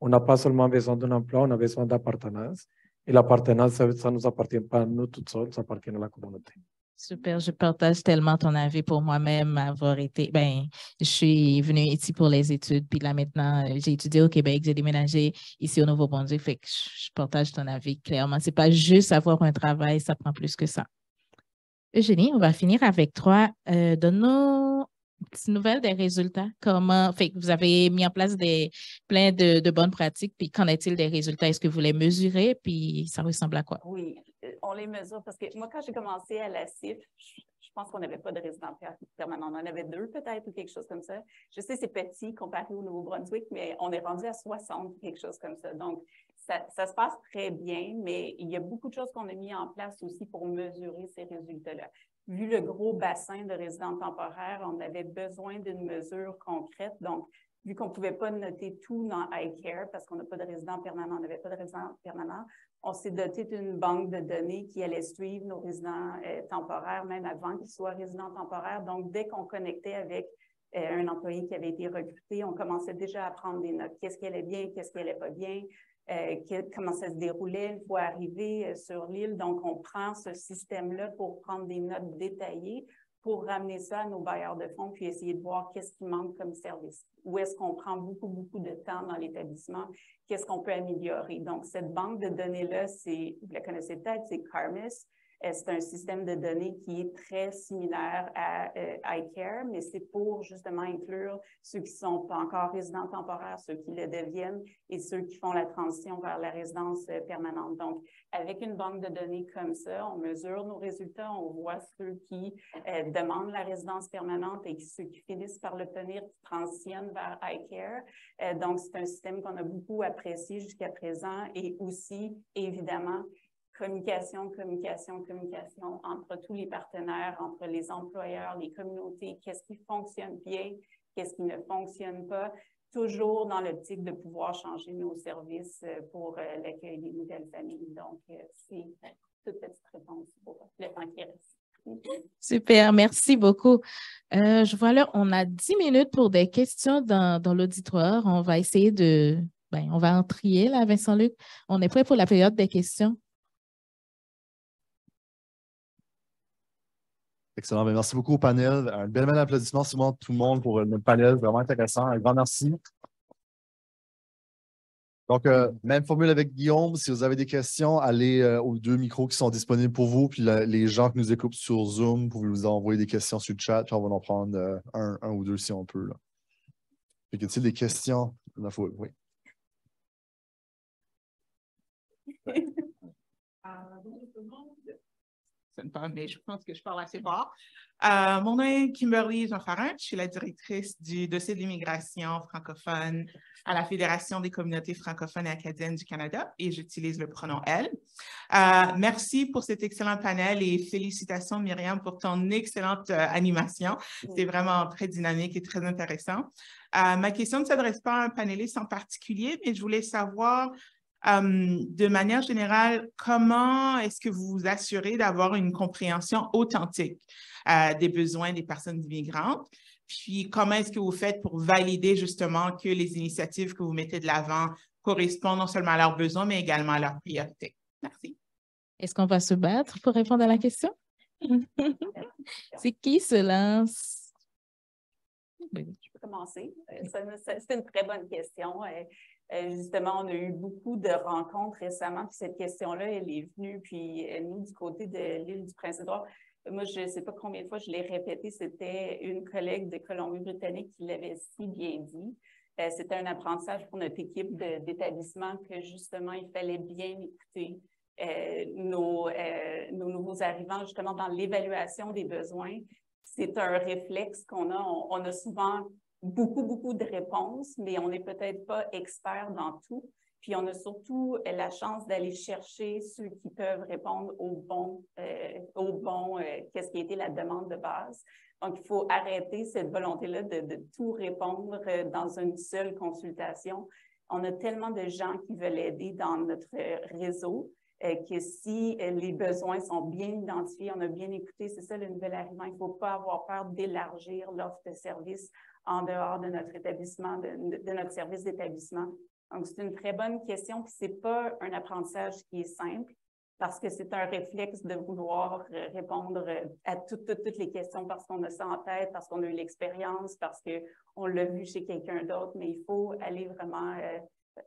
Speaker 5: on n'a pas seulement besoin d'un emploi, on a besoin d'appartenance. Et l'appartenance, ça ne nous appartient pas à nous toutes seules, ça appartient à la communauté.
Speaker 1: Super, je partage tellement ton avis pour moi-même avoir été, je suis venue ici pour les études, puis là maintenant, j'ai étudié au Québec, j'ai déménagé ici au Nouveau-Brunswick, fait que je partage ton avis clairement. C'est pas juste avoir un travail, ça prend plus que ça. Eugénie, on va finir avec toi. Donne-nous une petite nouvelle des résultats. Fait que vous avez mis en place plein de bonnes pratiques, puis qu'en est-il des résultats? Est-ce que vous les mesurez, puis ça ressemble à quoi?
Speaker 6: Oui, on les mesure parce que moi, quand j'ai commencé à la CIF, je pense qu'on n'avait pas de résidents permanents. On en avait 2 peut-être ou quelque chose comme ça. Je sais, c'est petit comparé au Nouveau-Brunswick, mais on est rendu à 60, quelque chose comme ça. Donc, ça se passe très bien, mais il y a beaucoup de choses qu'on a mis en place aussi pour mesurer ces résultats-là. Vu le gros bassin de résidents temporaires, on avait besoin d'une mesure concrète. Donc, vu qu'on ne pouvait pas noter tout dans iCare parce qu'on n'a pas de résident permanent, on n'avait pas de résident permanent, on s'est doté d'une banque de données qui allait suivre nos résidents temporaires, même avant qu'ils soient résidents temporaires. Donc, dès qu'on connectait avec un employé qui avait été recruté, on commençait déjà à prendre des notes. Qu'est-ce qui allait bien, qu'est-ce qui allait pas bien, comment ça se déroulait une fois arrivé sur l'île. Donc, on prend ce système-là pour prendre des notes détaillées pour ramener ça à nos bailleurs de fonds puis essayer de voir qu'est-ce qui manque comme service. Où est-ce qu'on prend beaucoup de temps dans l'établissement? Qu'est-ce qu'on peut améliorer? Donc, cette banque de données-là, vous la connaissez peut-être, c'est CARMUS. C'est un système de données qui est très similaire à iCare, mais c'est pour justement inclure ceux qui ne sont pas encore résidents temporaires, ceux qui le deviennent et ceux qui font la transition vers la résidence permanente. Donc, avec une banque de données comme ça, on mesure nos résultats, on voit ceux qui demandent la résidence permanente et ceux qui finissent par l'obtenir, qui transitionnent vers iCare. Donc, c'est un système qu'on a beaucoup apprécié jusqu'à présent et aussi, évidemment, communication entre tous les partenaires, entre les employeurs, les communautés, qu'est-ce qui fonctionne bien, qu'est-ce qui ne fonctionne pas, toujours dans l'optique de pouvoir changer nos services pour l'accueil des nouvelles familles. Donc, c'est toute petite réponse pour le temps qui reste.
Speaker 1: Super, merci beaucoup. Je vois là, on a 10 minutes pour des questions dans l'auditoire. On va essayer on va en trier là, Vincent-Luc. On est prêt pour la période des questions.
Speaker 7: Excellent. Bien, merci beaucoup au panel. Un bel applaudissement sûrement tout le monde pour notre panel. Vraiment intéressant. Un grand merci. Donc, même formule avec Guillaume. Si vous avez des questions, allez aux 2 micros qui sont disponibles pour vous. Puis les gens qui nous écoutent sur Zoom, vous pouvez nous envoyer des questions sur le chat. Puis on va en prendre un ou 2 si on peut. Là. Y a-t-il des questions dans la foule? Oui.
Speaker 8: Mais je pense que je parle assez fort. Mon nom est Kimberly Jean-Farin. Je suis la directrice du dossier de l'immigration francophone à la Fédération des communautés francophones et acadiennes du Canada et j'utilise le pronom « elle ». Merci pour cet excellent panel et félicitations, Myriam, pour ton excellente animation. C'est vraiment très dynamique et très intéressant. Ma question ne s'adresse pas à un panéliste en particulier, mais je voulais savoir de manière générale, comment est-ce que vous vous assurez d'avoir une compréhension authentique des besoins des personnes immigrantes? Puis, comment est-ce que vous faites pour valider justement que les initiatives que vous mettez de l'avant correspondent non seulement à leurs besoins, mais également à leurs priorités? Merci.
Speaker 1: Est-ce qu'on va se battre pour répondre à la question? C'est qui se lance?
Speaker 6: Je peux commencer. C'est une très bonne question. Justement, on a eu beaucoup de rencontres récemment, puis cette question-là, elle est venue, puis nous, du côté de l'île du Prince-Édouard, moi, je ne sais pas combien de fois je l'ai répété, c'était une collègue de Colombie-Britannique qui l'avait si bien dit. C'était un apprentissage pour notre équipe d'établissement que, justement, il fallait bien écouter nos nouveaux arrivants, justement, dans l'évaluation des besoins. C'est un réflexe qu'on a. On a souvent beaucoup de réponses, mais on n'est peut-être pas expert dans tout. Puis, on a surtout la chance d'aller chercher ceux qui peuvent répondre au bon qu'est-ce qui a été la demande de base. Donc, il faut arrêter cette volonté-là de tout répondre dans une seule consultation. On a tellement de gens qui veulent aider dans notre réseau que si les besoins sont bien identifiés, on a bien écouté, c'est ça le nouvel arrivant, il ne faut pas avoir peur d'élargir l'offre de services en dehors de notre établissement, de notre service d'établissement. Donc, c'est une très bonne question, puis ce n'est pas un apprentissage qui est simple parce que c'est un réflexe de vouloir répondre à toutes les questions parce qu'on a ça en tête, parce qu'on a eu l'expérience, parce qu'on l'a vu chez quelqu'un d'autre, mais il faut aller vraiment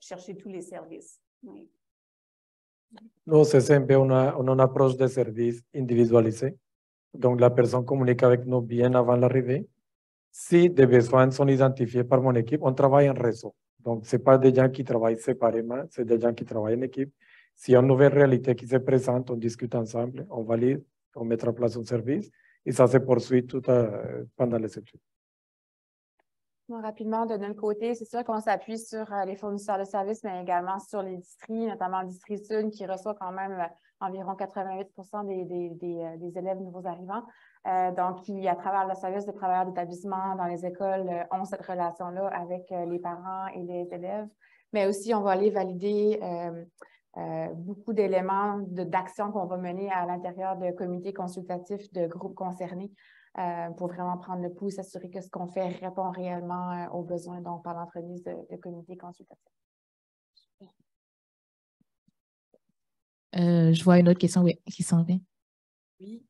Speaker 6: chercher tous les services. Oui.
Speaker 5: Nous, c'est siempre une approche de service individualisée. Donc, la personne communique avec nous bien avant l'arrivée. Si des besoins sont identifiés par mon équipe, on travaille en réseau. Donc, ce n'est pas des gens qui travaillent séparément, c'est des gens qui travaillent en équipe. S'il y a une nouvelle réalité qui se présente, on discute ensemble, on valide, on met en place un service et ça se poursuit tout pendant les études.
Speaker 3: Rapidement, de notre côté, c'est sûr qu'on s'appuie sur les fournisseurs de services, mais également sur les districts, notamment le district Sud, qui reçoit quand même environ 88% des élèves nouveaux arrivants. Donc, qui, à travers le service de travailleurs d'établissement dans les écoles, ont cette relation-là avec les parents et les élèves. Mais aussi, on va aller valider beaucoup d'éléments d'action qu'on va mener à l'intérieur de comités consultatifs de groupes concernés pour vraiment prendre le pouls, s'assurer que ce qu'on fait répond réellement aux besoins, donc par l'entremise de comités consultatifs.
Speaker 1: Je vois une autre question qui s'en vient.
Speaker 9: Oui,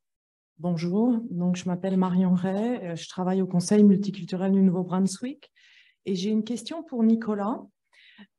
Speaker 9: bonjour. Donc, je m'appelle Marion Ray. Je travaille au Conseil multiculturel du Nouveau-Brunswick. Et j'ai une question pour Nicolas.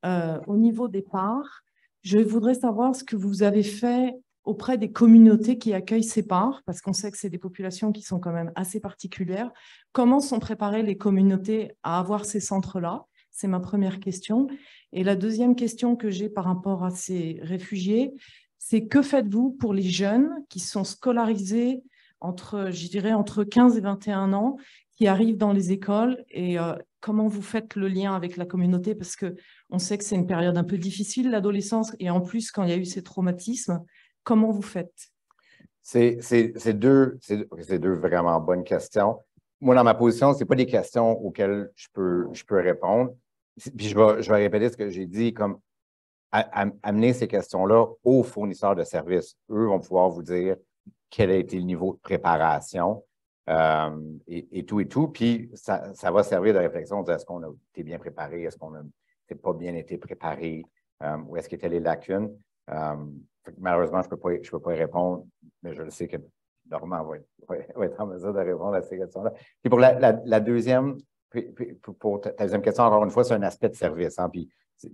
Speaker 9: Au niveau des parts, je voudrais savoir ce que vous avez fait auprès des communautés qui accueillent ces parts, parce qu'on sait que c'est des populations qui sont quand même assez particulières. Comment sont préparées les communautés à avoir ces centres-là? C'est ma première question. Et la deuxième question que j'ai par rapport à ces réfugiés, c'est que faites-vous pour les jeunes qui sont scolarisés entre 15 et 21 ans, qui arrivent dans les écoles et comment vous faites le lien avec la communauté? Parce qu'on sait que c'est une période un peu difficile, l'adolescence, et en plus, quand il y a eu ces traumatismes, comment vous faites?
Speaker 4: C'est deux vraiment bonnes questions. Moi, dans ma position, ce n'est pas des questions auxquelles je peux répondre. Puis je vais répéter ce que j'ai dit, comme amener ces questions-là aux fournisseurs de services. Eux vont pouvoir vous dire quel a été le niveau de préparation et tout. Puis ça va servir de réflexion. Est-ce qu'on a été bien préparé? Est-ce qu'on n'a pas bien été préparé? Où est-ce qu'étaient les lacunes? Malheureusement, je peux pas y répondre, mais je le sais que Normand va être en mesure de répondre à ces questions-là. Puis pour la deuxième, pour ta deuxième question, encore une fois, c'est un aspect de service. Hein, puis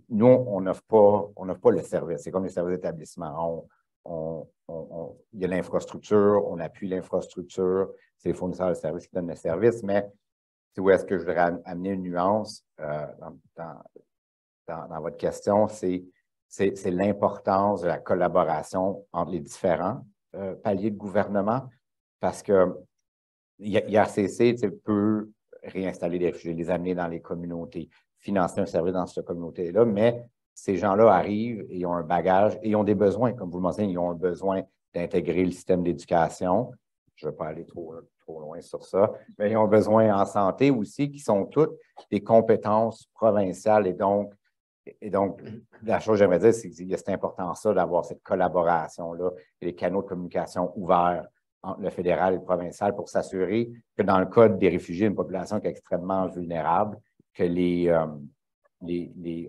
Speaker 4: nous, on n'offre pas le service. C'est comme les services d'établissement. Il y a l'infrastructure, on appuie l'infrastructure, c'est les fournisseurs de services qui donnent le service, mais c'est où est-ce que je voudrais amener une nuance dans votre question, c'est l'importance de la collaboration entre les différents paliers de gouvernement, parce que IRCC peut réinstaller les réfugiés, les amener dans les communautés, financer un service dans cette communauté-là, mais ces gens-là arrivent et ils ont un bagage et ils ont des besoins, comme vous le mentionnez, ils ont un besoin d'intégrer le système d'éducation. Je ne vais pas aller trop loin sur ça, mais ils ont besoin en santé aussi, qui sont toutes des compétences provinciales. Et donc la chose que j'aimerais dire, c'est qu'il y a cette importance-là d'avoir cette collaboration-là et les canaux de communication ouverts entre le fédéral et le provincial pour s'assurer que dans le cas des réfugiés, une population qui est extrêmement vulnérable, que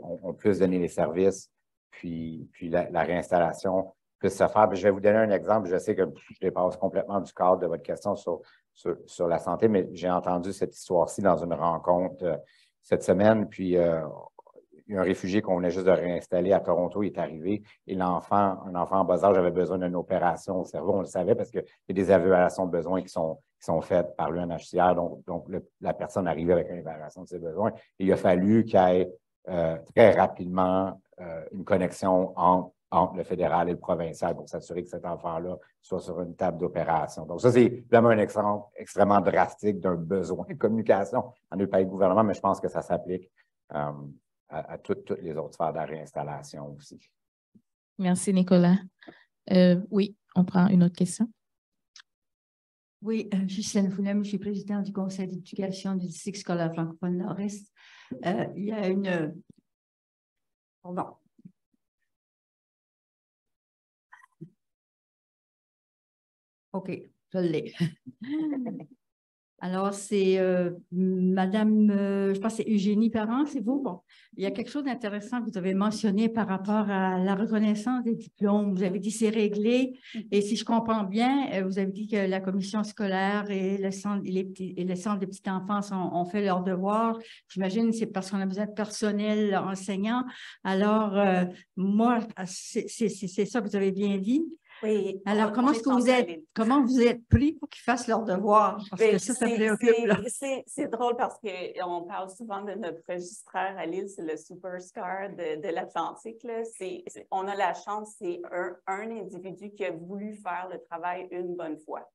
Speaker 4: on puisse donner les services, puis la réinstallation puisse se faire. Puis je vais vous donner un exemple. Je sais que je dépasse complètement du cadre de votre question sur la santé, mais j'ai entendu cette histoire-ci dans une rencontre cette semaine. Puis il y a un réfugié qu'on venait juste de réinstaller à Toronto, il est arrivé, et un enfant en bas âge avait besoin d'une opération au cerveau. On le savait parce qu'il y a des évaluations de besoins qui sont faites par l'UNHCR. Donc la personne arrivait avec une évaluation de ses besoins. Et il a fallu qu'il y ait très rapidement une connexion entre le fédéral et le provincial pour s'assurer que cet enfant-là soit sur une table d'opération. Donc ça, c'est vraiment un exemple extrêmement drastique d'un besoin de communication dans le pays de gouvernement, mais je pense que ça s'applique à toutes les autres sphères de la réinstallation aussi.
Speaker 1: Merci, Nicolas. Oui, on prend une autre question.
Speaker 10: Oui, Justine Foulem, je suis présidente du conseil d'éducation du district scolaire francophone Nord-Est. Il y a une... Pardon. OK, je l'ai. Alors, c'est Madame, je pense que c'est Eugénie Parent, c'est vous? Bon, il y a quelque chose d'intéressant que vous avez mentionné par rapport à la reconnaissance des diplômes. Vous avez dit c'est réglé et si je comprends bien, vous avez dit que la commission scolaire et le centre de petite enfance ont fait leur devoir. J'imagine que c'est parce qu'on a besoin de personnel enseignant. Alors, moi, c'est ça que vous avez bien dit.
Speaker 6: Oui.
Speaker 10: Alors, comment vous êtes pris pour qu'ils fassent leur devoir? Parce que ça préoccupe.
Speaker 6: C'est drôle parce qu'on parle souvent de notre registraire à Lille, c'est le Superstar de l'Atlantique. On a la chance, c'est un individu qui a voulu faire le travail une bonne fois.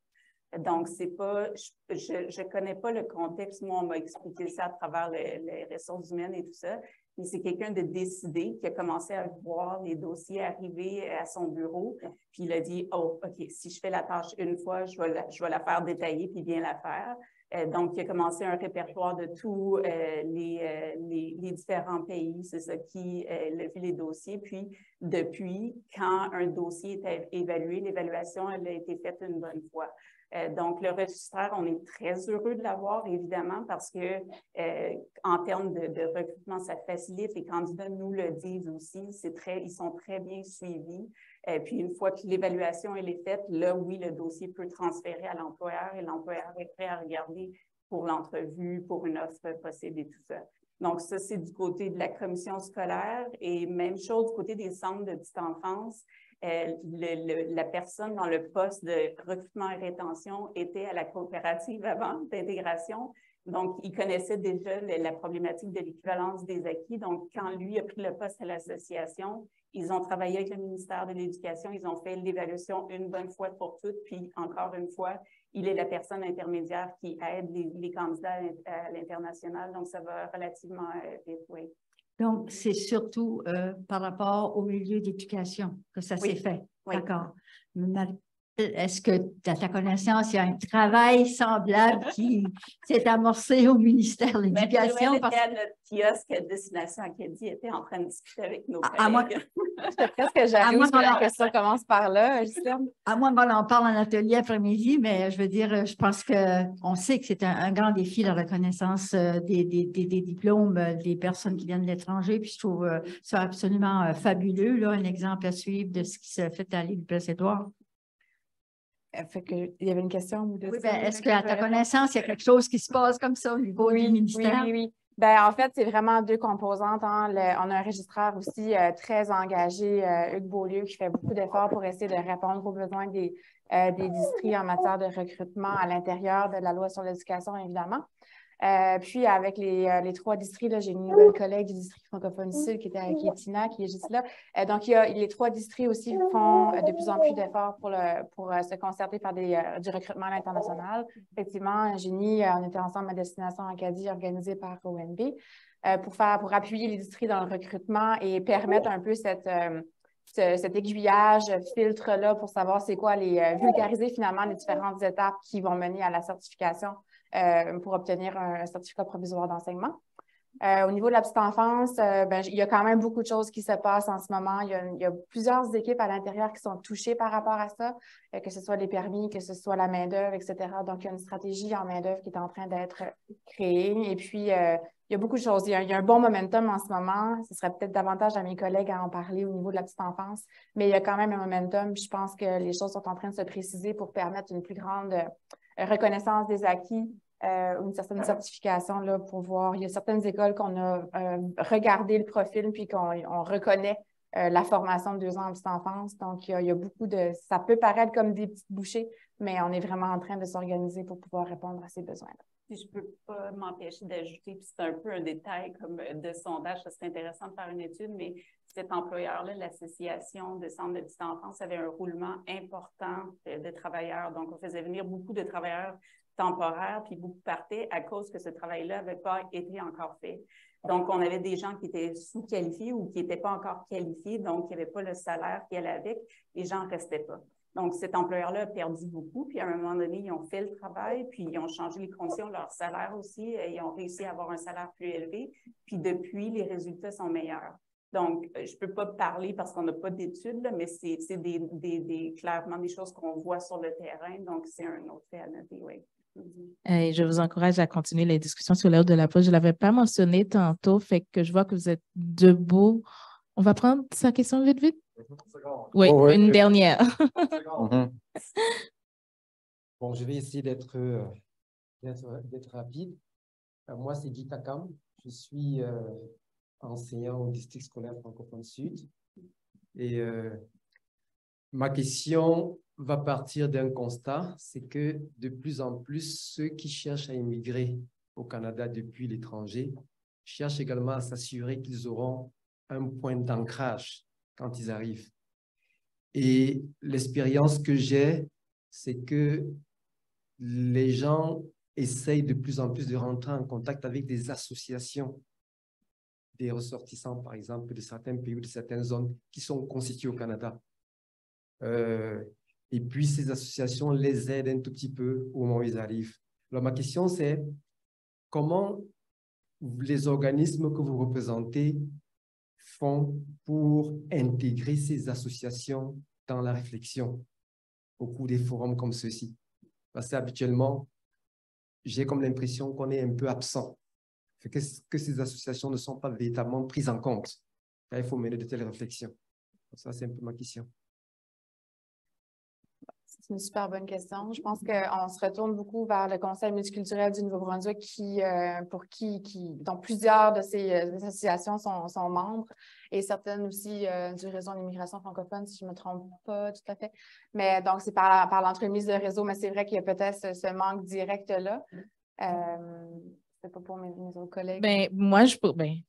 Speaker 6: Donc, c'est pas, je connais pas le contexte. Moi, on m'a expliqué ça à travers les ressources humaines et tout ça. mais c'est quelqu'un de décidé qui a commencé à voir les dossiers arriver à son bureau, puis il a dit, oh, OK, si je fais la tâche une fois, je vais la faire détailler puis bien la faire. Donc, il a commencé un répertoire de tous les différents pays, c'est ça, qui a vu les dossiers. Puis, depuis, quand un dossier est évalué, l'évaluation, elle a été faite une bonne fois. Donc, le registraire, on est très heureux de l'avoir, évidemment, parce que en termes de recrutement, ça facilite. Les candidats nous le disent aussi. Ils sont très bien suivis. Puis, une fois que l'évaluation elle est faite, là, oui, le dossier peut transférer à l'employeur et l'employeur est prêt à regarder pour l'entrevue, pour une offre possible et tout ça. Donc, ça, c'est du côté de la commission scolaire. Et même chose du côté des centres de petite enfance. La personne dans le poste de recrutement et rétention était à la coopérative avant d'intégration. Donc, il connaissait déjà la problématique de l'équivalence des acquis. Donc, quand lui a pris le poste à l'association, ils ont travaillé avec le ministère de l'Éducation, ils ont fait l'évaluation une bonne fois pour toutes, puis encore une fois, il est la personne intermédiaire qui aide les candidats à l'international. Donc, ça va relativement vite, oui.
Speaker 10: Donc, c'est surtout par rapport au milieu d'éducation que ça s'est fait.
Speaker 6: Oui.
Speaker 10: D'accord. Est-ce que, à ta connaissance, il y a un travail semblable qui s'est amorcé au ministère de l'Éducation?
Speaker 6: Le kiosque à Destination Acadie était en train de discuter avec nos collègues.
Speaker 3: À moins que la question commence par là, Gisèle.
Speaker 10: À moins qu'on en parle en atelier après-midi, mais je veux dire, je pense qu'on sait que c'est un grand défi, la reconnaissance des diplômes des personnes qui viennent de l'étranger, puis je trouve ça absolument fabuleux, là, un exemple à suivre de ce qui se fait à l'île du Prince-Édouard.
Speaker 3: Il y avait une question ou deux.
Speaker 10: Oui, est-ce qu'à ta connaissance, il y a quelque chose qui se passe comme ça au niveau du ministère?
Speaker 3: Oui. En fait, c'est vraiment deux composantes. Hein. On a un registraire aussi très engagé, Hugues Beaulieu, qui fait beaucoup d'efforts pour essayer de répondre aux besoins des districts en matière de recrutement à l'intérieur de la loi sur l'éducation, évidemment. Puis, avec les trois districts, j'ai une nouvelle collègue du district francophone sud qui est Tina, qui est juste là. Donc, les trois districts aussi font de plus en plus d'efforts pour se concerter par du recrutement à l'international. Effectivement, Génie, on était ensemble à Destination Acadie, organisée par ONB, pour appuyer les districts dans le recrutement et permettre un peu cet aiguillage, filtre-là pour savoir c'est quoi vulgariser finalement les différentes étapes qui vont mener à la certification pour obtenir un certificat provisoire d'enseignement. Au niveau de la petite enfance, il y a quand même beaucoup de choses qui se passent en ce moment. Il y a plusieurs équipes à l'intérieur qui sont touchées par rapport à ça, que ce soit les permis, que ce soit la main-d'œuvre, etc. Donc, il y a une stratégie en main-d'œuvre qui est en train d'être créée. Et puis, il y a beaucoup de choses. Il y a un bon momentum en ce moment. Ce serait peut-être davantage à mes collègues à en parler au niveau de la petite enfance, mais il y a quand même un momentum. Je pense que les choses sont en train de se préciser pour permettre une plus grande reconnaissance des acquis, une certaine certification là, pour voir. Il y a certaines écoles qu'on a regardé le profil puis qu'on reconnaît la formation de 2 ans en petite enfance. Donc, il y a beaucoup de... Ça peut paraître comme des petites bouchées, mais on est vraiment en train de s'organiser pour pouvoir répondre à ces besoins-là.
Speaker 6: Puis je ne peux pas m'empêcher d'ajouter, puis c'est un peu un détail comme de sondage, ça serait intéressant de faire une étude, mais cet employeur-là, l'Association de centres de petite enfance, avait un roulement important de travailleurs. Donc, on faisait venir beaucoup de travailleurs temporaires, puis beaucoup partaient à cause que ce travail-là n'avait pas été encore fait. Donc, on avait des gens qui étaient sous-qualifiés ou qui n'étaient pas encore qualifiés, donc qui n'avaient pas le salaire qui allait avec, les gens ne restaient pas. Donc, cet employeur-là a perdu beaucoup, puis à un moment donné, ils ont fait le travail, puis ils ont changé les conditions de leur salaire aussi, et ils ont réussi à avoir un salaire plus élevé, puis depuis, les résultats sont meilleurs. Donc, je ne peux pas parler parce qu'on n'a pas d'études, mais c'est clairement des choses qu'on voit sur le terrain, donc c'est un autre fait à noter, oui.
Speaker 1: Et je vous encourage à continuer les discussions sur l'heure de la pause. Je ne l'avais pas mentionné tantôt, fait que je vois que vous êtes debout. On va prendre sa question vite. Oui, une dernière.
Speaker 11: Bon, je vais essayer d'être rapide. Moi, c'est Guy Takam. Je suis enseignant au district scolaire francophone sud. Et ma question va partir d'un constat, c'est que de plus en plus, ceux qui cherchent à immigrer au Canada depuis l'étranger cherchent également à s'assurer qu'ils auront un point d'ancrage quand ils arrivent. Et l'expérience que j'ai, c'est que les gens essayent de plus en plus de rentrer en contact avec des associations des ressortissants, par exemple, de certains pays ou de certaines zones qui sont constituées au Canada. Et puis, ces associations les aident un tout petit peu au moment où ils arrivent. Alors, ma question, c'est comment les organismes que vous représentez font pour intégrer ces associations dans la réflexion au cours des forums comme ceux-ci? Parce qu'habituellement, j'ai comme l'impression qu'on est un peu absent, que ces associations ne sont pas véritablement prises en compte. Là, il faut mener de telles réflexions. Ça, c'est un peu ma question.
Speaker 3: C'est une super bonne question. Je pense qu'on se retourne beaucoup vers le Conseil multiculturel du Nouveau-Brunswick dont plusieurs de ces associations sont membres et certaines aussi du réseau d'immigration francophone, si je ne me trompe pas tout à fait. Mais donc, c'est par l'entremise de réseau, mais c'est vrai qu'il y a peut-être ce manque direct-là. C'est pas pour mes autres collègues.
Speaker 1: Ben, moi, je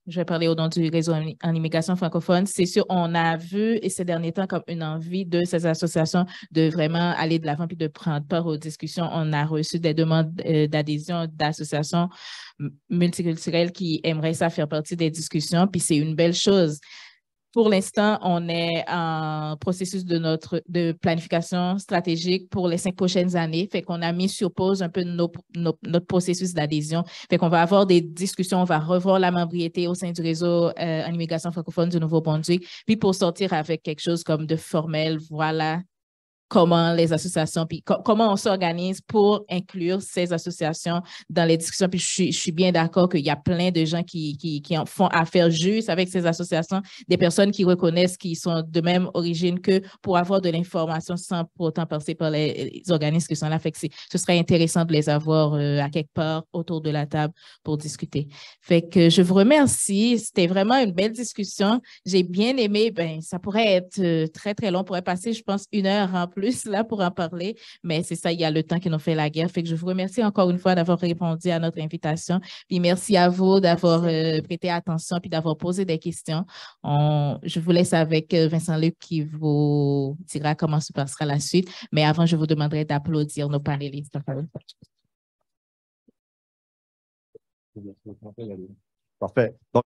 Speaker 1: vais parler au nom du réseau en immigration francophone. C'est sûr, on a vu et ces derniers temps comme une envie de ces associations de vraiment aller de l'avant puis de prendre part aux discussions. On a reçu des demandes d'adhésion d'associations multiculturelles qui aimeraient ça faire partie des discussions, puis c'est une belle chose. Pour l'instant, on est en processus de planification stratégique pour les 5 prochaines années. Fait qu'on a mis sur pause un peu notre processus d'adhésion. Fait qu'on va avoir des discussions, on va revoir la membriété au sein du réseau en immigration francophone du Nouveau-Brunswick. Puis pour sortir avec quelque chose comme de formel, voilà comment les associations, puis comment on s'organise pour inclure ces associations dans les discussions. Puis je suis bien d'accord qu'il y a plein de gens qui en font affaire juste avec ces associations, des personnes qui reconnaissent qu'ils sont de même origine que pour avoir de l'information sans pour autant passer par les organismes qui sont là. Fait que ce serait intéressant de les avoir à quelque part autour de la table pour discuter. Fait que je vous remercie. C'était vraiment une belle discussion. J'ai bien aimé. Ben, ça pourrait être très, très long. On pourrait passer, je pense, 1 heure en plus là pour en parler, mais c'est ça, il y a le temps qui nous fait la guerre. Fait que je vous remercie encore une fois d'avoir répondu à notre invitation. Puis merci à vous d'avoir prêté attention puis d'avoir posé des questions. Je vous laisse avec Vincent-Luc qui vous dira comment se passera la suite. Mais avant, je vous demanderai d'applaudir nos panélistes.
Speaker 7: Parfait. Donc,